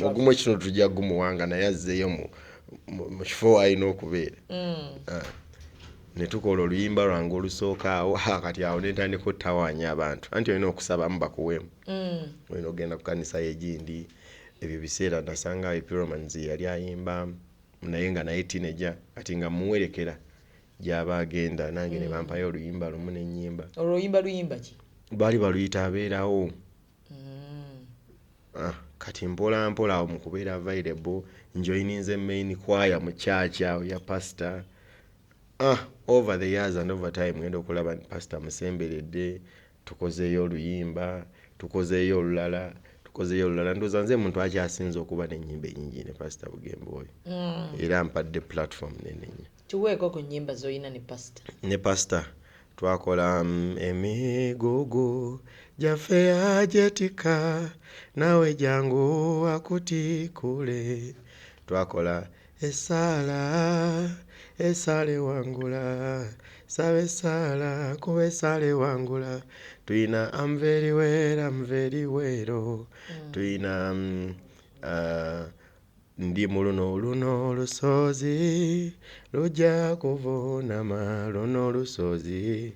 ogumu ekitundu tujja gumuwanga naye azzeeyo mu kifo alina okubeera ne tukola oluyimba lwange olusooka awo kati awo netandika ottawaanya abantu anti olina okusabamu bakuweemu olina ogenda ku kanisa yegindi ebyo biseera nasanga Epiromans yali ayimba naye nga naye teenager kati nga muwerekera gyaba agenda nange ne bampayo oluyimba lumu n'ennyimba oluyimba ki baali baluyita abeerawo kati mpola mpola awo mu kubeera available njoyininze main choir mu church awo ya pastor over the years and over time ngenda okulaba pastor musemberedde tukozeeyo oluyimba tukozeeyo olulala ndoza nze muntu akyasinza okuba n'ennyimba ennyingi ne Pastor Bugembe oyo era mpadde platform nenenya tuweeko ku nnyimba z'olina ne pastor twakola emigogo gyaffe ajetika nawe jangu akutikule twakola esale wangula sabe sala kuba esale wangula tuyina I'm very well tuyina ndi mu luno olusozi lujja kuvunama luno olusozi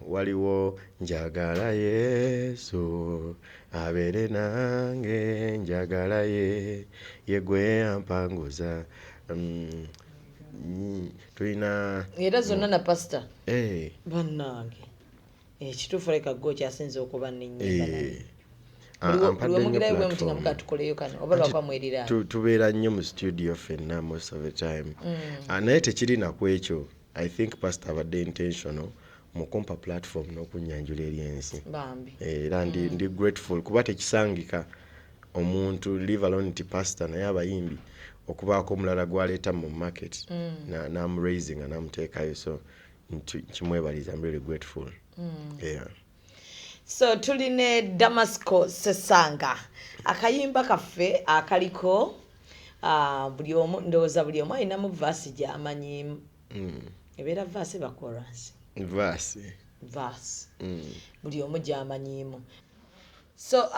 waliwo njagala Yesu abeere nange njagala yegwe ampanguza tuyina era zonna na pastor bannange ekituufu leka gwe kyasinza okuba n'ennyimba tubeera nnyo mu studio ffenna most of the time naye tekirina ku ekyo I think pastor abadde intentional mu kumpa platform n'okunyanjula eri ensi era ndi grateful kuba tekisangika omuntu live alone nti pastor naye abayimbi okubaako omulala gwaleeta mu market n'amuraising n'amuteekayo so kimwebaliza I'm really grateful so tuline Damasco Sesanga akayimba kaffe akaliko buli omu ndowooza buli omu alinamu vaasi gy'amanyimu ebeera vaasi ba chorus vaasi buli omu gy'amanyimu so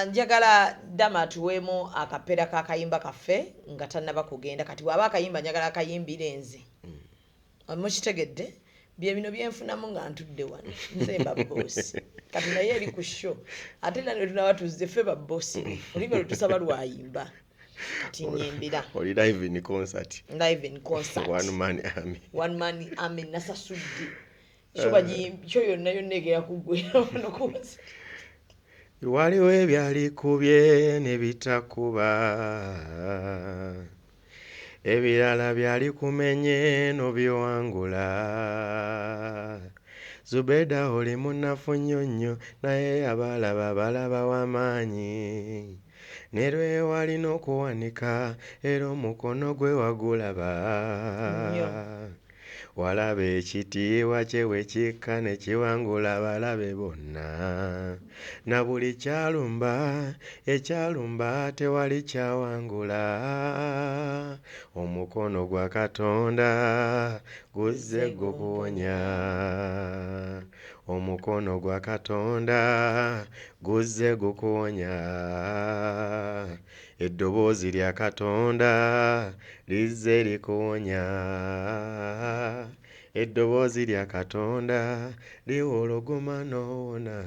njagala Dama tuweemu akapeera k'akayimba kaffe nga tannaba kugenda kati bw'aba akayimba njagala akayimbire nze mukitegedde bye bino byenfunamu nga ntudde wano nze mba boosi kati naye eri ku show ate nalwe tunaba tuzze ffe ba boosi olibwe lutusaba lwayimba kati nyimbira oli live in concert one man army nasasudde kyo yonna egera kuggwera wano kuzi waliwo ebyalikubye ne bitakuba ebirala byali kumenye n'obyowangula Zubeda oli munafu nnyo naye abalaba w'amaanyi ne lwe walina okuwanika era omukono gwe wagulaba walabe ekitiibwa kye bwe kikka ne kiwangula abalabe bonna na buli kyalumba ekyalumba tewali kyawangula omukono gwa Katonda guzze gukuwonya omukono gwa Katonda guzze gukuwonya eddoboozi lya Katonda lizze likuwonya eddoboozi lya Katonda liwologoma n'owona.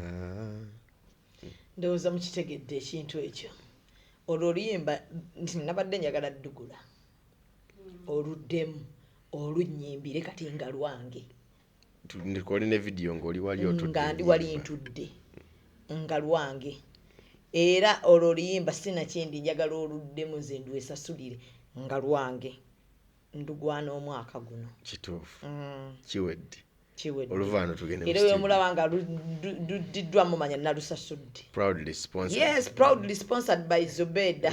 Ndowooza mukitegedde ekintu ekyo. Olwo oluyimba nabadde njagala ddugula oluddemu olunnyimbire kati nga lwange ndikole ne video ng'oli wali otudde nga ndi wali ntudde nga lwange era olwo oluyimba sinakyendi njagala oluddemu nze ndwesasulire nga lwange ndugwana omwaka guno kituufu kiwedde oluvaano tugende era yomulaba nga luddiddwa mumanya nalusasudde proudly sponsored by Zubeda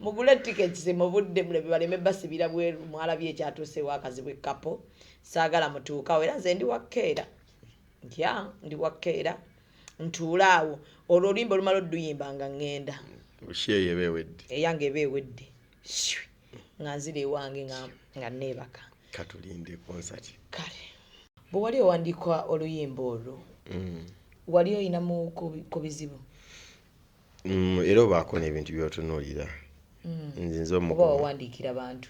mugule tickets mu budde mulebe baleme basibira bweru mwalabye ekyatuuse wakazi bwe kapo saagala mutuukawo era nze ndi wakkeera ndi wakkeera ntuulaawo olwo olimba olumala odduyimba nga ŋŋenda eyange eba ewedde nga nzira ewange nga neebaka katulinde concert kale bwe wali owandiika oluyimba olwo wali oyinamu ku bizibu era obaako n'ebintu byotunuulira nzinze oba wawandiikira bantu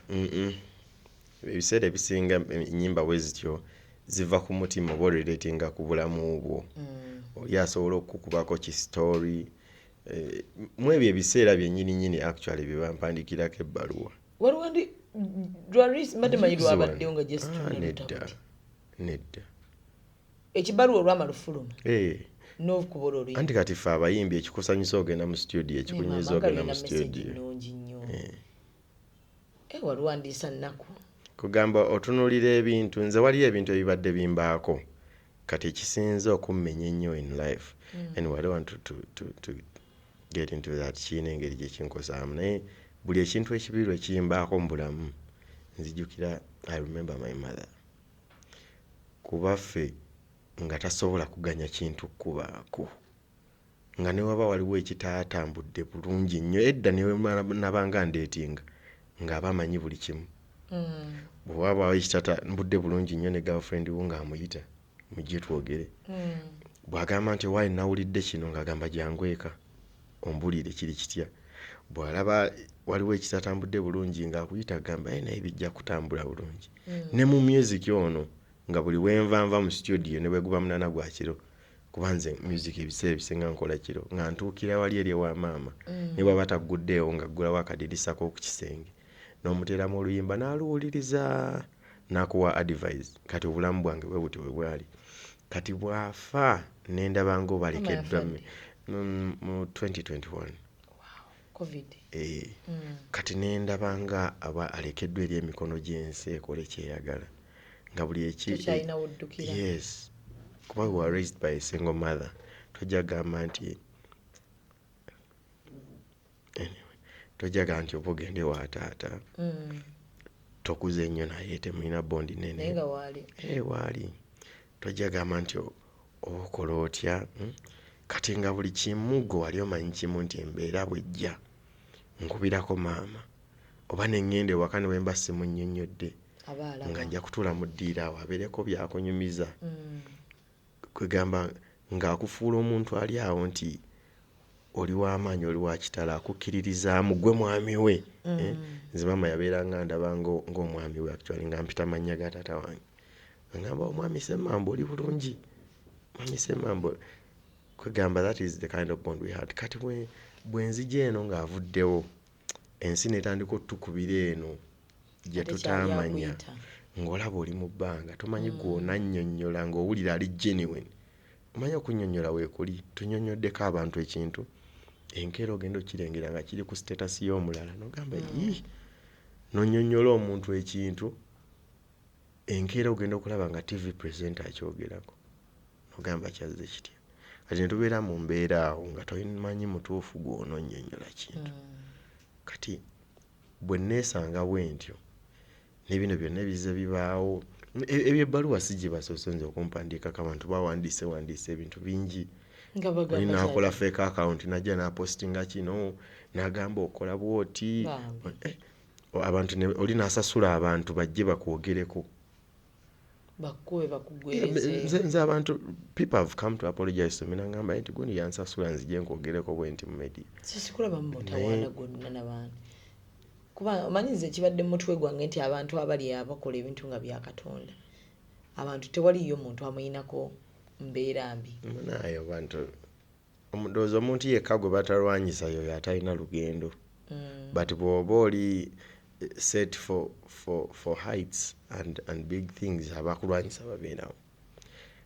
ebiseera ebisinga ennyimba bwe zityo ziva ku mutima oba oleratinga ku bulamu bwo oli asobola okukubako ki story mu ebyo ebiseera byennyini actually bye bampandikirako ebbaluwa waliwo ndi mbatemanyi lwabaddewo nga nedda ekibaluwa olwama lufuluma n'okuba olwo anti kati ffe abayimbi ekikusanyusa ogenda mu studio ekikunyiza ogenda mu studio waliwandiisa nnaku kugamba otunuulira ebintu nze waliyo ebintu ebibadde bimbaako kati ekisinze okummenya ennyo in life and I don't want to get into that kiina engeri gyekinkosaamu naye buli ekintu ekibiirwa ekiyimbaako mu bulamu nzijukira I remember my mother kuba ffe nga tasobola kuganya kintu kubaako nga ne waba waliwo ekitaatambudde bulungi nnyo edda newe nabanga ndeetinga ng'aba amanyi buli kimu bwe wabaawo ekitaatambudde bulungi nnyo ne girlfriend wo ng'amuyita mujje twogere bw'agamba nti waayi nawulidde kino ng'agamba jangweka ombulire kiri kitya bw'alaba waliwo ekitatambudde bulungi ng'akuyita agamba naye bijja kutambula bulungi ne mu music ono nga buli wenvanva mu studio ne bweguba munana gwa kiro kuba nze music ebiseera ebisinga nkola kiro nga ntuukira wali eri ewa maama ne bw'aba tagguddeewo nga ggulawo akadirisako ku kisenge n'omuteeramu oluyimba n'aluwuliriza n'akuwa advice kati obulamu bwange bwe buti bwe bwali kati bwafa n'endaba ng'obalekeddwa mu 2021 covid kati n'endaba nga aba alekeddwa eri emikono gy'ensi ekole kyeyagala nga buli yes kuba we were raised by a single mother tojja gamba nti tojaga nti oba ogende wa taata tokuze nnyo naye temulina bondi nene waali tojja gamba nti okola otya kati nga buli kimu gwe wali omanyi kimu nti embeera bwejja nkubirako maama oba neŋŋenda ewaka ne wemba simunnyonnyodde nga nja kutuula mu ddiira awo abeereko byakunyumiza kwegamba ng'akufuula omuntu ali awo nti oli w'amaanyi oli wa kitala akukkiririzaamu gwe mwami we nze maama yabeeranga ndaba ng'omwami we actually nga mpita mannya ga taata wange ngamba omwami Ssemambo oli bulungi mwami Ssemambo kwegamba that is the kind of bond we had kati bwe nzija eno ng'avuddewo ensi netandika otukubira eno gye tutaamanya ng'olaba oli mu bbanga tomanyi gwona nnyonnyola ng'owulira ali genuine omanya okunnyonnyola weekuli tunyonnyoddeko abantu ekintu enkeera ogenda okirengera nga kiri ku status y'omulala nogamba nonnyonnyola omuntu ekintu enkeera ogenda okulaba nga TV presenter akyogerako nogamba kyazze kitya kati netubeera mu mbeera awo nga tomanyi mutuufu gw'ononnyonnyola kintu kati bwe neesanga bwe ntyo n'ebino byonna ebize bibaawo ebyebbaluwa si gye basoosonze okumpandiikako abantu bawandiise ebintu bingi olinakola fake account najja n'apostinga kino n'agamba okola bwoti abantu oli n'asasula abantu bajje bakwogereko nze abantu people have come to apologize to me nangamba nti gundi yansasula nzije nkwogereko bwenti mu media sikulaba mutawaana gonna n'abantu kuba omanyize kibadde mutwe gwange nti abantu abali abakola ebintu nga bya Katonda abantu tewaliyo muntu amuyinako mbeera mbi naye abantu omudoozi omuntu yekka gwe batalwanyisa yoyo atalina lugendo but bw'oba oli set for heights and big things abakulwanyisa babeerawo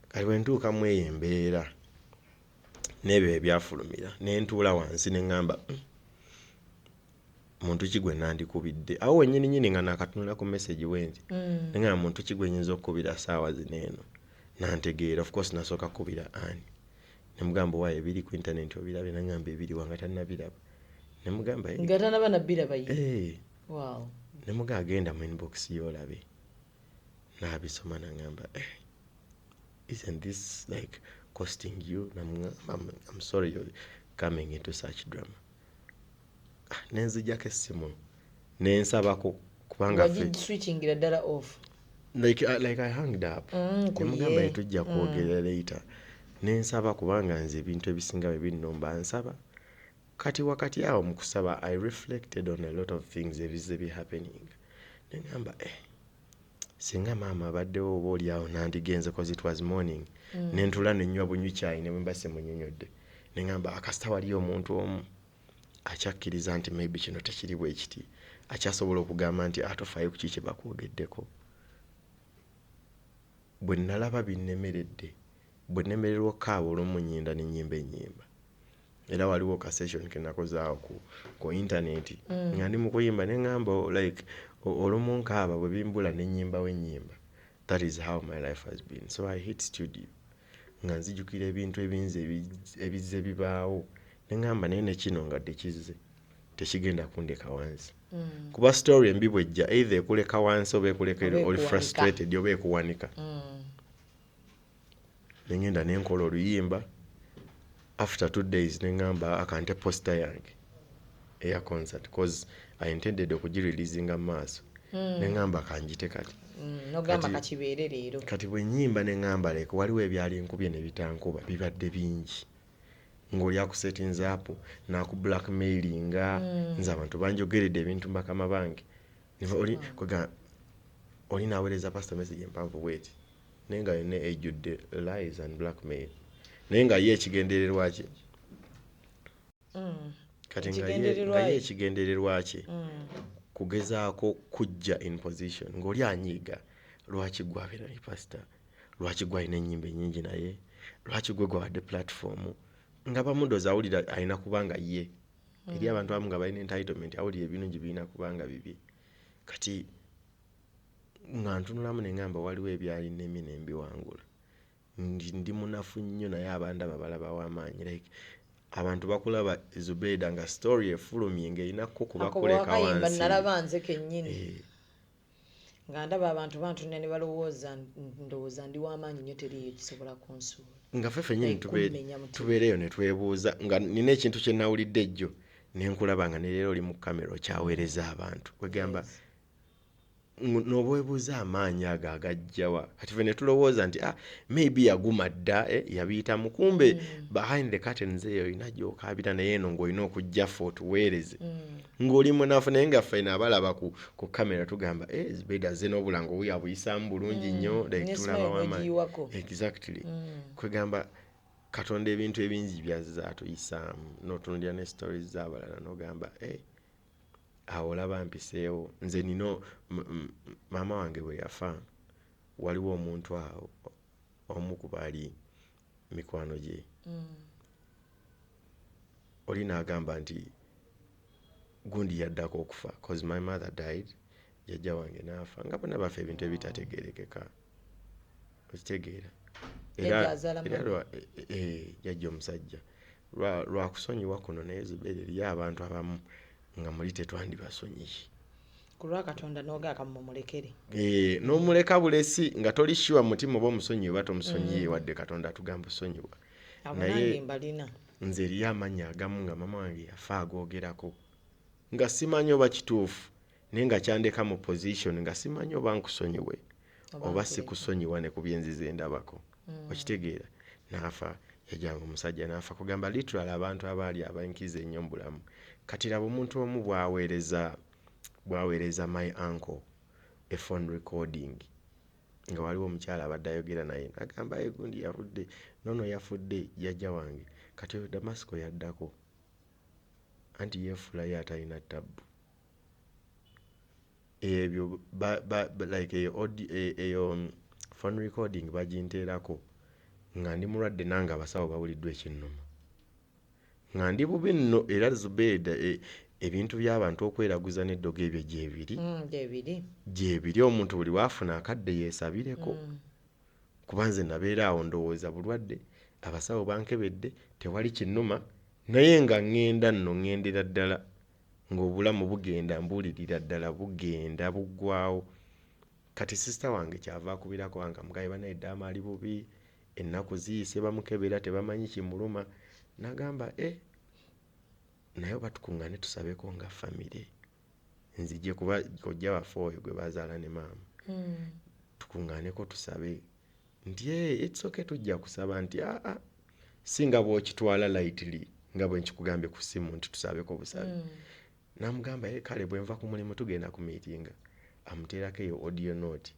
kali wentuuka mu eyo embeera n'ebyo ebyafulumira nentuula wansi neŋŋamba muntu kigwe nandikubidde awo wennyini nga nakatunula ku message wenti neŋŋamba muntu kigwe nyinza okukubira saawa zineeno nantegeera of course nasooka kubira ani nemugamba waayo ebiri ku internet obirabe nangamba ebiri wanga tannabiraba nemugamba nga tanaba nabiraba wow nemuga agenda mu inbox yolabe nabisoma nangamba isn't this like costing you I'm sorry you're coming into such drama nenzijako essimu nensabako kubanga switching ddala off like I hanged up nemugamba etujja kwogera later nensaba kubanga nze ebintu ebisinga bibinnomba nsaba kati wakati awo mu kusaba I reflected on a lot of things ebize bi happening nengamba singa maama abaddewo oba oli awo nandigenze cause it was morning nentula nenywa bunywi kyayi ne mbase munyonyodde nengamba akasita wali omuntu omu akyakkiriza nti maybe kino tekiri bwe kiti akyasobola okugamba nti atofayo ku kiki bakwogeddeko bwe nalaba binnemeredde bwe nemererwa kaabo olw'omunyinda n'ennyimba ennyimba era waliwo ka session ke nakozaawo ku internet nga ndi mu kuyimba neŋŋamba like olumu nkaaba bwe bimbula n'ennyimba w'ennyimba that is how my life has been so I hit studio nga nzijukira ebintu ebinze ebizze bibaawo neŋŋamba naye nekino nga tekizze tekigenda kundeka wansi kuba story embi bwejja either ekuleka wansi oba ekuleka oli frustrated oba ekuwanika nengenda nenkola oluyimba after 2 days neŋŋamba akante poster yange eya concert cause I intended okugireleasinga maaso neŋŋamba kanjite kati nogamba kakibeere leero kati bwe nnyimba neŋŋamba leke waliwo ebyali nkubye ne bitankuba bibadde bingi ng'oli akusetinze apo n'akublackmailinga nze abantu banjogeredde ebintu bakama bange oli naweereza pastor message empanvu bweti naye nga yonna ejjudde lies and blackmail naye nga ye ekigendererwa kye kati nga ye ekigendererwa kye kugezaako kujja in position ng'oli anyiiga lwaki gwabeera ne pastor lwaki gwalina ennyimba ennyingi naye lwaki gwe gwawadde platform nga bamudoza awulira alina kubanga ye eri abantu abamu nga balina entitlement awulira ebirungi birina kubanga bibi kati nga ntunulamu neŋŋamba waliwo ebyali nemi nembiwangula ndi munafu nnyo naye abandaba balabawo amaanyi like abantu bakulaba Zubeida nga story efulumye ng'erinako kubakuleka wansi nalaba nze kennyini nga ndaba abantu bantunne ne balowooza ndowooza ndi w'amaanyi nnyo teriyo kisobola kunsuula nga fefe nyini tubeereyo ne twebuuza nga nina ekintu kye nawulidde ejjo nenkulaba nga ne leero oli mu kamera okyaweereza abantu kwegamba n'oba weebuuza amaanyi ago agajjawa kati fe ne tulowooza nti maybe yaguma dda yabiyita mukumbe behind the curtains eyo olina gy'okaabira naye eno ng'olina okujja ffe otuweereze ng'oli munafu naye nga ffe abalaba ku kamera tugamba Zubeida ze n'obulango buyabuyisaamu bulungi nnyo tulaba w'amaanyi exactly kwegamba Katonda ebintu ebingi byazza atuyisaamu n'otunuulira ne stories z'abalala n'ogamba awo olaba mpiseewo nze nino maama wange bwe yafa waliwo omuntu awo omu ku baali mikwano gye oli n'agamba nti gundi yaddako okufa cause my mother died jjajja wange n'afa nga bonna bafa ebintu ebitategeerekeka okitegeera era jjajja omusajja lwakusonyiwa kuno naye Zubeida eriyo abantu abamu nga muli tetwandibasonyiye kulwa katonda nogaaka mumulekere n'omuleka bulesi nga toli sure mutima oba omusonyiwe oba tomusonyiye wadde katonda atugamba osonyiwa naye nze eriyo amannya agamu nga mama wange yafa agoogerako nga simanyi oba kituufu naye nga kyandeka mu position nga simanyi oba nkusonyiwe oba sikusonyiwa ne ku byenzize ndabako okitegeera naafa yajanga omusajja naafa kugamba literal abantu abaali abankiza ennyo mu bulamu kati laba omuntu omu bwaweereza my uncle a phone recording nga waliwo omukyala abadde ayogera naye agamba egundi yafudde nono yafudde jjajja wange kati oyo Damasco yaddako anti yeefulayo atalina tabbu ebyo like eyo phone recording baginteerako nga ndi mulwadde nange abasawo bawuliddwa ekinnuma nga ndi bubi nno era Zubeida ebintu by'abantu okweraguza n'eddogo ebyo gyebiri omuntu buli waafuna akadde yeesabireko kuba nze nabeera awo ndowooza bulwadde abasawo bankebedde tewali kinnuma naye nga ŋŋendera ddala ng'obulamu bugenda mbuulirira ddala bugenda buggwawo kati sisita wange kyava akubirako wanga mugaye banaye eddaama ali bubi ennaku ziyise bamukebera tebamanyi kimuluma nagamba naye oba tukuŋŋaane tusabeko nga famire nzije kuba kojja waffe oyo gwe bazaala ne maama tukuŋŋaaneko tusabe nti it's okay tujja kusaba nti singa bw'okitwala lightly nga bwe nkikugambye ku ssimu nti tusabeko busabe namugamba kale bwe nva ku mulimu tugenda ku meetinga amuteerako eyo audio note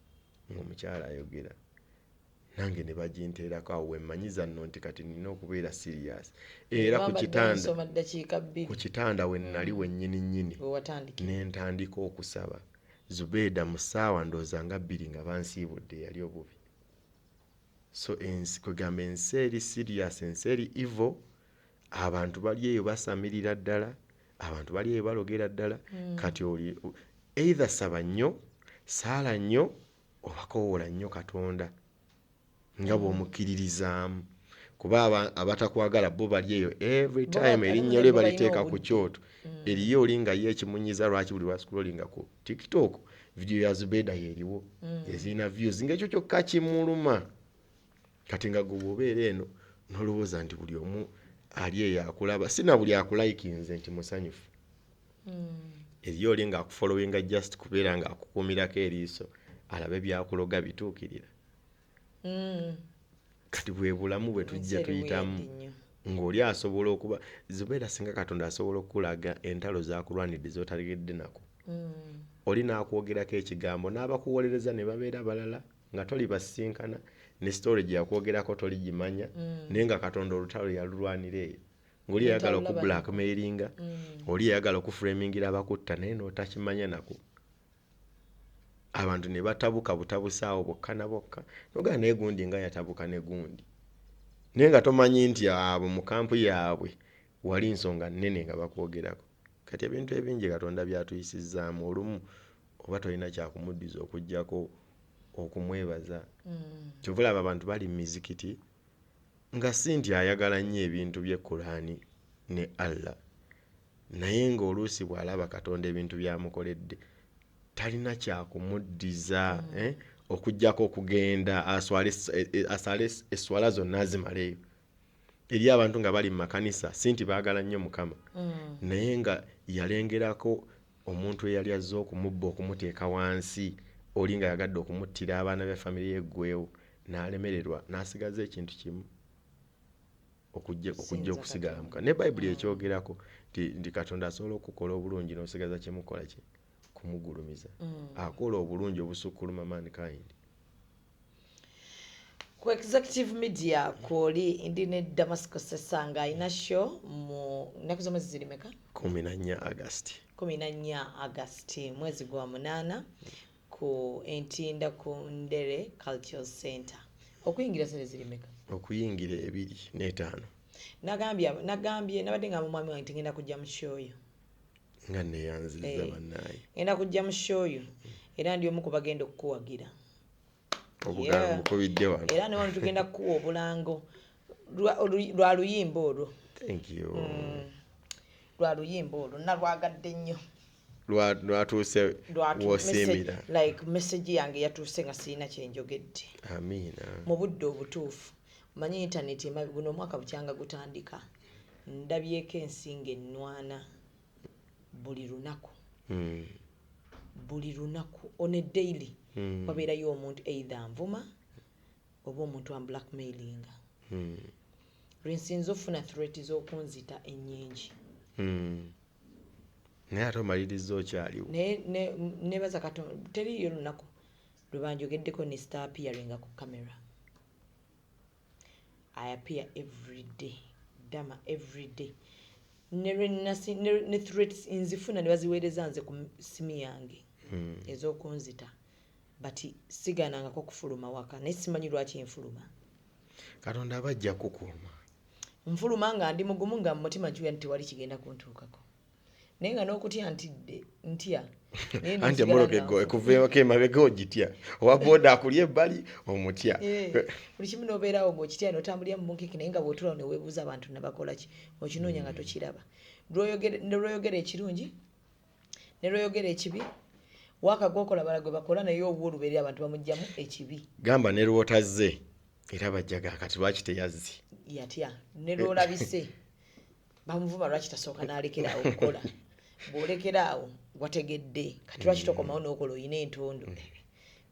ng'omukyala ayogera nange ne baginteerako awo wemmanyiza nno nti kati nina okubeera serious era ku kitanda we nnali wennyini nentandika okusaba Zubeida mu ssaawa ndooza nga 2 nga bansiibudde yali obubi so kugamba ensi eri serious ensi eri evil abantu bali eyo basamirira ddala abantu bali eyo balogera ddala kati oli either saba nnyo saala nnyo oba kowoola nnyo katonda nga bw'omukkiririzaamu kuba abatakwagala bo bali eyo every time erinnya lye baliteeka ku kyoto eriyo oli nga ye ekimunyiza lwaki buli wascrollinga ku TikTok video ya Zubeida yeriwo ezirina views ng'ekyo kyokka kimuluma kati nga gwe bw'obeera eno n'olowooza nti buli omu ali eyo akulaba sina buli akulayikinze nti musanyufu eriyo oli nga akufollowinga just kubeera nga akukuumirako eriiso alabe byakuloga bituukirira kati bwe bulamu bwe tujja tuyitamu ng'oli asobola okuba Zubeida singa katonda asobola okulaga entalo zakulwanidde zotalegedde nako oli naakwogerako ekigambo n'abakuwolereza ne babeera balala nga toli basinkana ne story gyakwogerako toli gimanya naye nga katonda olutalo yalulwanira eyo ng'oli yayagala okublackmailinga oli yayagala okuframingira abakutta naye n'otakimanya nako abantu ne batabuka butabusaawo bokka na bokka nogaa naye gundi nga yatabuka ne gundi naye nga tomanyi nti abo mu kampu yaabwe wali nsonga nnene nga bakwogerako kati ebintu ebingi katonda byatuyisizaamu olumu oba tolina kyakumuddiza okuggyako okumwebaza kyovulaba abantu bali mu mizikiti nga si nti ayagala nnyo ebintu by'Ekulaani ne Allah naye ng'oluusi bw'alaba katonda ebintu byamukoledde talina kyakumuddiza okuggyako okugenda asale eswala zonna azimaleyo eri abantu nga bali mu makanisa si nti baagala nnyo Mukama naye nga yalengerako omuntu eyali azze okumubba okumuteeka wansi oli nga yagadde okumuttira abaana ba famire yeggwewo n'alemererwa n'asigaza ekintu kimu okujja okusigala muka ne Bayibuli ekyogerako nti katonda asobola okukola obulungi n'osigaza kyemukola kye kumugulumiza akola obulungi obusukkuluma mankind. Ku executive media kwoli ndi ne Damasco Sesanga ina show mu nnaku zomwezi ziri meka 14 August 14 August mwezi gwa 8 ku Entinda ku Ndere Cultural Center okuyingira sene ziri meka okuyingira 2 ne 5 nagambye nabadde nga mwami wange ngenda kujja mu show yo nga neyanziza bannaye ngenda kujja mu show yo era ndi omu ku bagenda okukuwagira obugambo kubidde wano era ne wano tugenda kuwa obulango lwa luyimba olwo thank you lwa luyimba olwo nalwagadde nnyo lwatuuse wosiimira like message yange yatuuse nga sirina kyenjogedde. Amiina. Mu budde obutuufu manyi internet guno omwaka bukyanga gutandika ndabyeko ensinga ennwana buli lunaku. Buli lunaku on a daily wabeerayo omuntu either anvuma oba omuntu amblackmailinga. Lwensinza ofuna threat z'okunzita ennyingi. Naye ate omaliriza okyaliwo. Nebaza Katonda teriyo lunaku lwe banjogeddeko ne star appearing ku camera. I appear every day. Dama every day. Ne threats nzifuna ne baziweereza nze ku simu yange ez'okunzita. But siganangako kufuluma waka naye simanyi lwaki nfuluma. Katonda abajja kukuuma. Nfuluma nga ndi mugumu nga mu mutima juya nti wali kigenda kuntuukako. Naye nga n'okutya ntya. Anti emolokego ekuveeko emabega ogitya. Owa booda akulya ebbali omutya. Buli kimu n'obeerawo ng'okitya n'otambulira mu munkiki naye nga bw'otulawo ne weebuuza abantu ne bakola ki. Okinoonya nga tokiraba. Ne lw'oyogera ekirungi ne lw'oyogera ekibi waka gwokola bala gwe bakola naye obwo olubeerera abantu bamugjamu ekibi. Gamba ne lw'otazze era bajjaga kati lwaki teyazzi. Yatya ne lw'olabise bamuvuma lwaki tasooka n'alekeraawo okukola. Bw'olekeraawo wategedde kati lwaki tokomawo n'okola oyina entondo.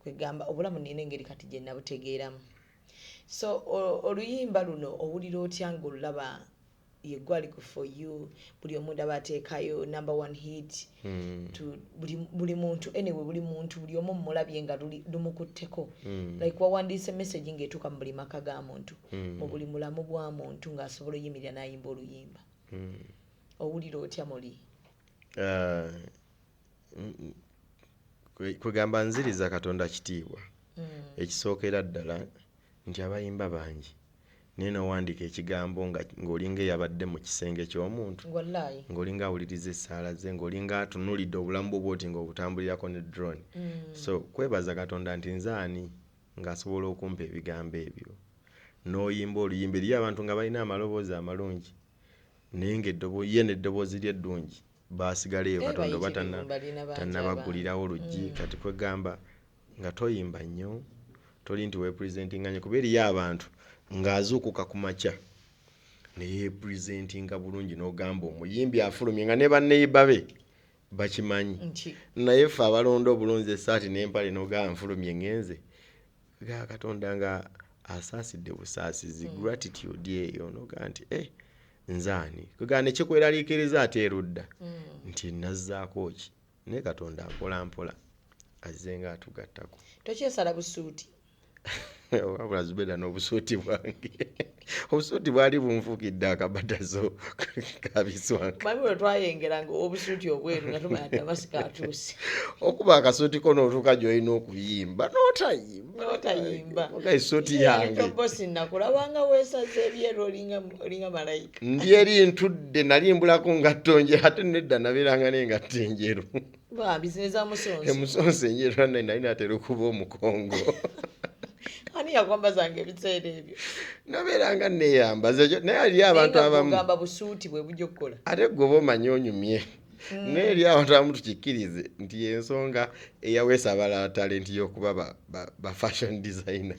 Kwegamba obulamu nina engeri kati gye nabutegeeramu. So oluyimba luno owulira otya ng'olulaba yeggwali ku for you buli omuntu aba ateekayo number 1 hit buli muntu anyway buli muntu buli omu mulabye nga lumukutteko like wawandiise message ng'etuuka mu buli maka ga muntu mu buli mulamu bwa muntu ng'asobola oyimirira n'ayimba oluyimba. Owulira otya muli? Kwegamba nziriza Katonda kitiibwa. Ekisookera ddala nti abayimba bangi naye n'owandiika ekigambo ng'olinga eyabadde mu kisenge ky'omuntu ng'olinga awuliriza essaala ze ng'olinga atunulidde obulamu bwo bwoti ng'obutambulirako ne drone. So kwebaza Katonda nti nze ani ng'asobola okumpa ebigambo ebyo n'oyimba oluyimba eri abantu nga balina amaloboozi amalungi naye ye n'eddoboozi lye eddungi baasigaleyo Katonda oba tannabagulirawo oluggi. Kati kwegamba nga toyimba nnyo toli nti weepresentinga nnyo kuba eriyo abantu ng'azuukuka ku makya ne yeepresentinga bulungi n'ogamba omuyimbi afulumye nga ne banneyiba be bakimanyi naye ffe abalonda obulunzi essaati n'empale n'ogamba nfulumye ngenze ga Katonda nga asaasidde busaasizi gratitude eyo n'ogamba nti nzaani kwegamba ne kikweraliikiriza ate erudda nti nazzaako ki naye Katonda akola mpola azze nga atugattako. Tokyesala busuuti. Wabula Zubeda n'obusuuti bwange obusuuti bwali bunfuukidde akabatazo kabiswange. Mami bwe twayengeranga obusuuti obweru nga tumanya Damasiko atuuse. Okuba akasuuti ko n'otuuka gy'olina okuyimba n'otayimba. Ekisuuti yange. Bosi nakulabanga weesaze ebyeru olinga malayika. Ndi eri ntudde nalimbulako ngatto njeru ate nedda nabeeranga n'engatto enjeru. Bizineza musonso. Emusonso enjeru nali natera okuba omukongo. Ani yakwambazanga ebiseera ebyo? Nabeeranga neeyambaza naye eri abantu abamu kugamba busuuti bwe bujja okukola. Ate gwe oba omanyi onyumye. Naye eri abantu abamu tukikkirize nti y'ensonga eyaweesa abalala talenti y'okuba ba fashion designer.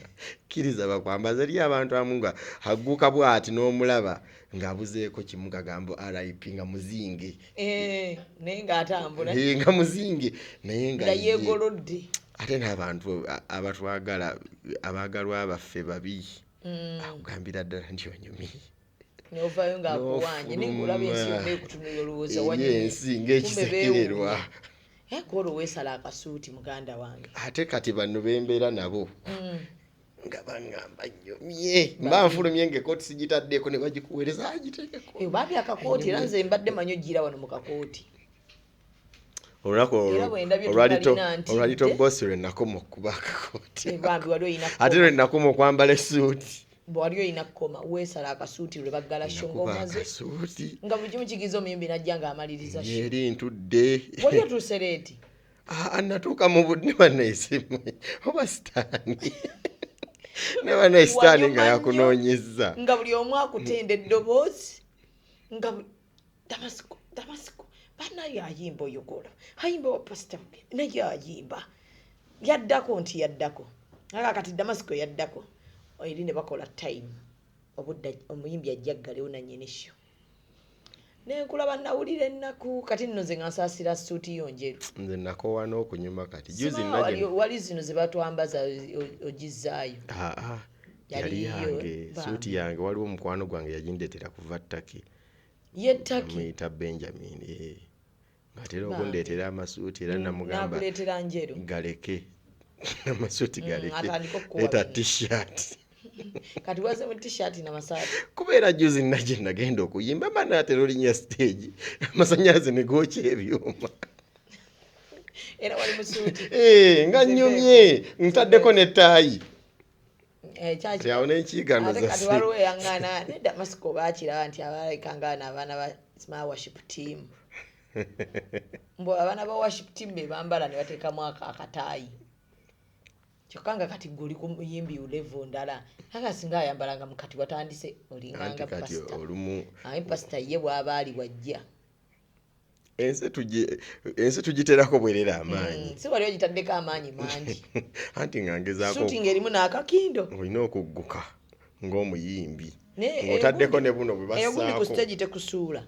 Kkiriza bakwambaza eri abantu abamu nga agguuka bw'ati n'omulaba ng'abuzeeko kimu kagambo RIP nga muzinge. Naye ng'atambula. Nga muzinge naye nga yeegolodde. Ate n'abantu abatwagala abaagalwa baffe babi akugambira ddala nti onyumi. N'ovaayo ng'akuwaanye naye ng'olaba ensi yonna ekutunulira olowooza wanyuma. Ensi ng'ekisekererwa. Ekolo weesala akasuuti muganda wange. Ate kati bano bembeera nabo nga baŋŋamba nnyumye mba nfulumye ng'ekooti sigitaddeko ne bagikuweereza agiteekeko. Baabi akakooti era nze mbadde manyi ogiira wano mu kakooti. Olunaku olwalito bosi lwe nakoma okuba akakooti. Ate lwe nakoma okwambala essuuti. Bw'ali olina kkoma weesala akasuuti lwe baggala shonga omaze. Nga buli kimu kigiza omuyimbi najja ng'amaliriza sho. Yeri ntudde. Wali otuuse leeti? Natuuka mu budde banneesimwe oba sitaani. Ne banneesitaani nga yakunoonyezza. Nga buli omu akutenda eddoboozi. Nga Damasiko banaye ayimba oyogola ayimba wa pastor naye ayimba yaddako nti yaddako kati Damasco yaddako eri ne bakola time obudda omuyimbi ajjaggalewo nanyenisho nenkulaba nawulira ennaku kati nno nze nga nsaasira suuti yo njeru nze nakowa n'okunyuma kati juzi wali zino ze batwambaza ogizaayo yali yange suuti yange waliwo omukwano gwange yagindetera kuva ttaki yettaki muyita Benjamin ng'atera okundeetera amasuuti era namugamba galeke amasuuti galeke eta t-shirt kati waze mu t-shirt na masaati kubeera juzi naje nagenda okuyimba mana atera olinya stage amasanyalaze ne gookya ebyuma era wali mu suuti nga nnyumye ntaddeko n'ettaayi kati awo n'ekiigano kati waliwo eyaŋŋaana ne Damasco baakiraba nti abalaikangaana abaana ba small worship team mbu abaana ba worship team be bambala ne bateekamu akataayi kyokka nga kati gwe oli ku muyimbi level ndala aka singa ayambalanga mukati watandise olinganga pastor ye bw'aba ali wajja ensi tugiterako bwerera amaanyi si wali ogitaddeko amaanyi mangi anti nga ngezaako shooting erimu n'akakindo olina okugguka ng'omuyimbi ng'otaddeko ne buno bwe bassaako egundi ku stage tekusuula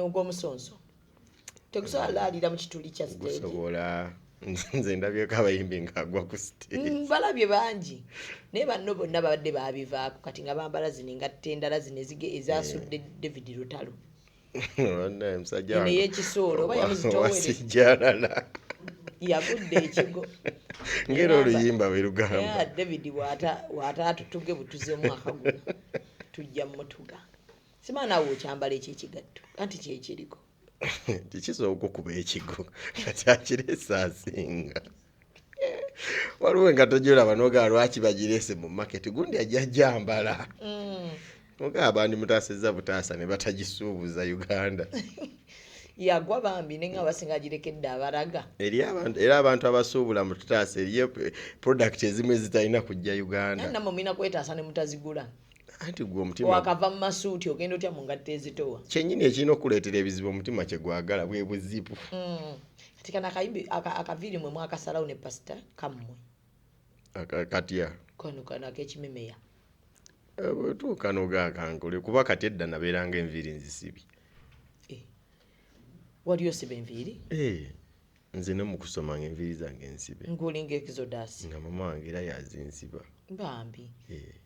ogw'omusonso tekusobola laalira mu kituli kya stage gusobola nze ndabyeko abayimbi ng'agwa ku stage balabye bangi naye banno bonna babadde baabivaako kati nga bambala zino engatta endala zino ezasudde David Lutalo musajja naye ekisoolo oba yamuzitowere yagudde ekigo ngera oluyimba bwe lugamba David bw'ataatutuge butuzemu akagulo tujja mmutuga simaanaawo okyambala ekyekigatto anti kyekiriko tikisobola okukuba ekigo kati akireese asinga waliwo engato gyolaba nogaa lwaki bagireese mu maketi gundi ajjajjambala ogaa bandi mutaasizza butaasa ne batagisuubuza Uganda yagwa bambi nenga basinga girekedde abaraga era abantu abasuubula mu tutaasa eriyo product ezimu ezitalina kujja Uganda namwe mulina kwetaasa ne mutazigula anti gwe omutima wakava mu masuuti ogenda otya mu ngatta ezitowa kyennyini ekirina okuleetera ebizibu omutima kye gwagala bwe buzibu kati kana akayimbi akaviiri mwe mwakasalawo ne pasita kammwe katya kano ak'ekimemeya bwetuuka nogaakankule kuba kati edda nabeeranga enviiri nzisibye wali osiba enviiri nze ne mu kusoma nga enviiri zange ensibe ng'olinga Exodus nga mama wange era yazinsiba bambi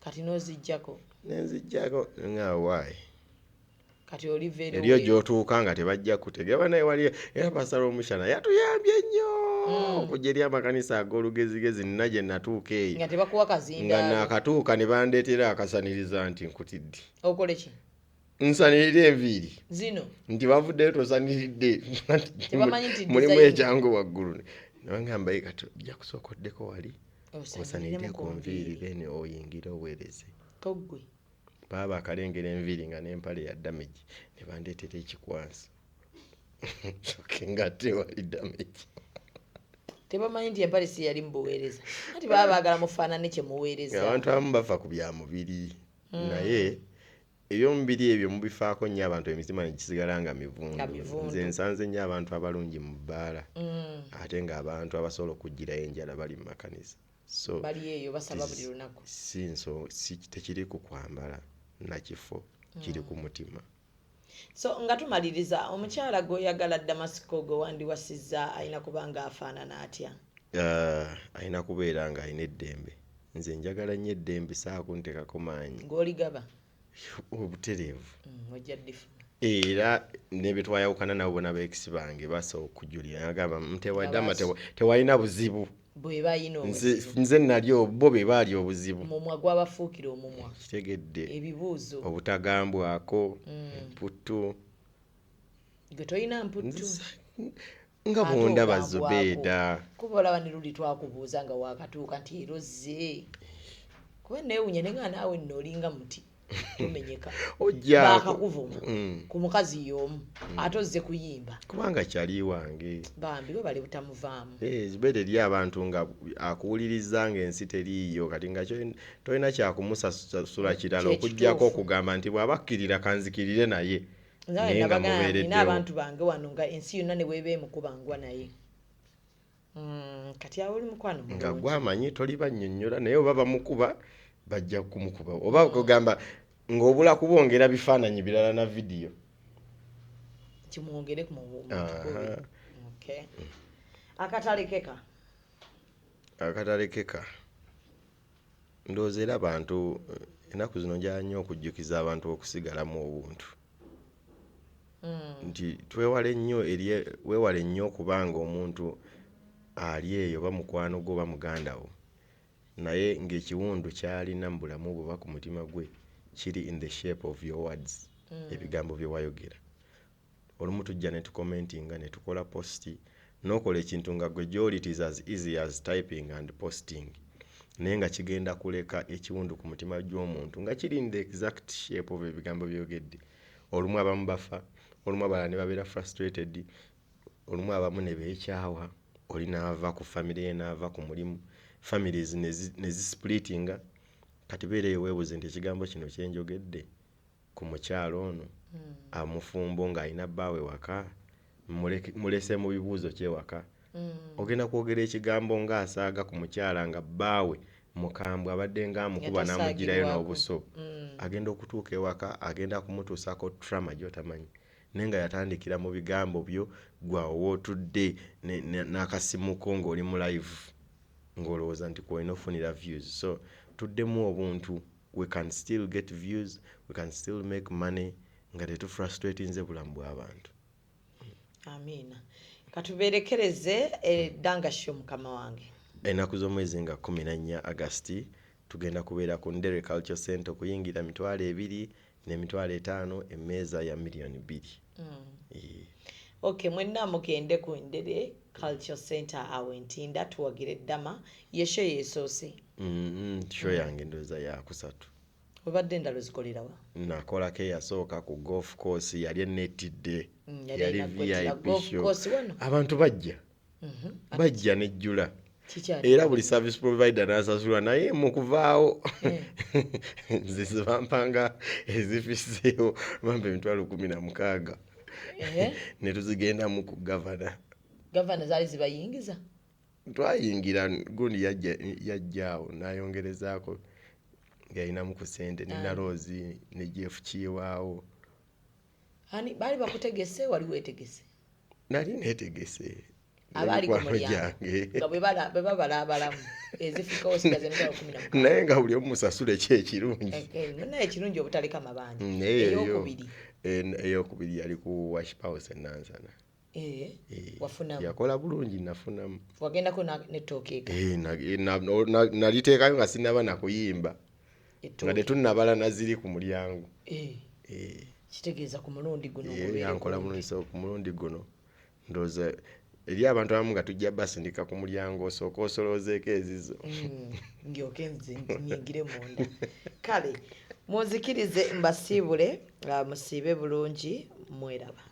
kati n'ozijjako nenzijjako nga waayi kati oliva eriyo gy'otuuka nga tebajja kutegera naye wali era pasala omushana yatuyambye nnyo okujja eri amakanisa ag'olugezigezi nina gye natuuka eyo nga tebakuwa kazinda nga naakatuuka ne bandeetera akasaniriza nti nkutidde okole ki nsanirira enviiri zino nti bavuddeyo tosaniridde mulimu ekyangu waggulu nabangambaye kati ojja kusookoddeko wali osanirire ku nviiri then oyingire oweereze toggwe baba akalengera enviiri nga n'empale ya damage ne bandeetera ekikwansi nga tewali damage tebamanyi nti empale si yali mubuweereza ati baba baagala mufaanane kye muweereza abantu abamu bafa ku bya mubiri naye ebyomubiri ebyo mubifaako nnyo abantu emitima negisigala nga mivundu nze nsanze nnyo abantu abalungi mu bbaala ate ng'abantu abasobola okugirayo enjala bali mu makanisa so bali eyo basaba buli lunaku si tekiri ku kwambala nakifo kiri ku mutima so nga tumaliriza omukyala gw'oyagala Damasco gwe wandiwasizza alina kuba nga afaanana atya alina kubeera nga alina eddembe nze njagala nnyo eddembe saakuntekako maanyi ng'oligaba obutereevu ojja ddifu era nebye twayawukana nabo bona beekisi bange basobola okujulira agamba mtewadama tewalina buzibu bwe bayina nze nalyo bo be baali obuzibu omumwa gwabafuukira omumwa kitegedde ebibuuzo obutagambwako mputtu gwe tolina mputtu nga bwondaba Zubeeda kuba olaba ne luli twakubuuza nga wakatuuka nti erozze kuba neewunya ne nga naawe nno olinga muti tumenyeka bakakuvuma ku mukazi y'omu ate ozze kuyimba kubanga kyali wange bambi bwe bali butamuvaamu Zubeeda eri abantu nga akuwuliriza ng'ensi teriiyo kati nga tolina kyakumusasula kirala okugyako okugamba nti bw'aba akkirira kanzikirire naye naye nabagambye nina abantu bange wano nga ensi yonna ne weeba emukubangwa naye kati awo oli mukwano nga gwamanyi toli bannyonnyola naye oba bamukuba bajja kumukuba oba kugamba ng'obula kubongera bifaananyi birala na vidiyo kimwongere okay. akatale keka ndowooza era abantu ennaku zino njala nnyo okujjukiza abantu okusigalamu obuntu nti weewale nnyo okubanga omuntu ali eyo bamukwano gwo bamuganda wo naye ng'ekiwundu kyalina mu bulamu bwe ku mutima gwe kiri in the shape of your words ebigambo bye wayogera olumu tujja ne tukomentinga ne tukola posti n'okola ekintu nga gwe gy'oli it is as easy as typing and posting naye nga kigenda kuleka ekiwundu ku mutima gy'omuntu nga kiri in the exact shape of ebigambo byogedde olumu abamu bafa olumu abalala ne babeera frustrated olumu abamu ne beekyawa oli n'ava ku family ye n'ava ku mulimu families ne zisplitinga kati beereyo weebuze nti ekigambo kino kyenjogedde ku mukyalo ono amufumbo ng'alina bbaawe waka mulese mu bibuuzo kyewaka ogenda kwogera ekigambo ng'asaaga ku mukyala nga bbaawe mukambwe abadde ng'amukuba n'amugirayo n'obuso agenda okutuuka ewaka agenda kumutuusako trauma gy'otamanyi naye nga yatandikira mu bigambo byo gwawo otudde n'akasimuko ng'oli mu live ng'olowooza nti kwolina ofunira views so tuddemu obuntu we can still get views we can still make money nga tetufrustrate nze bulamu bw'abantu amiina katubeerekereze eddangasho mukama wange ennaku z'omwezi nga 14 August tugenda kubeera ku Ndere Culture Center okuyingira $2,000 ne $5,000 emmeeza ya $2,000,000 okay mwenna mugende ku Ndere Culture Center awentinda tuwagire ddama yesho yeesoose show yange ndowooza yakusatu obadde endalo zikolerawa nakolako eyasooka ku golf course yali ennettidde yali VIP show abantu bajja nejjula era buli service provider n'asasulwa naye mu kuvaawo nze bampanga ezifiseewo bampa $16,000 ne tuzigendamu ku gavana zaali zibayingiza twayingira gundi yajjaawo n'ayongerezaako ng'alinamu ku ssente ne Naloozi ne Jeff Kiwaawo baali bakutegese wali weetegese nali neetegese abaali ku mulyango nga bwe babalaabalamu ezifikawo sigaze $10,000 naye nga buli omu musasule ki ekirungi naye ekirungi obutaleka mabanja eyokubiri yali ku Worship House Nansana wafunamu yakola bulungi nafunamu wagendako netookeeka naliteekayo nga sinaba nakuyimba nga tetunnabala naziri ku mulyango kitegeeza ku mulundi guno yankola bulungi so ku mulundi guno ndowooza eri abantu abamu nga tujja basindika ku mulyango osooka osoloozeeko ezizo ndyoke nze nyingire munda kale munzikirize mbasiibule musiibe bulungi mweraba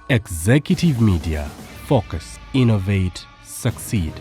Executive Media. Focus, innovate, succeed.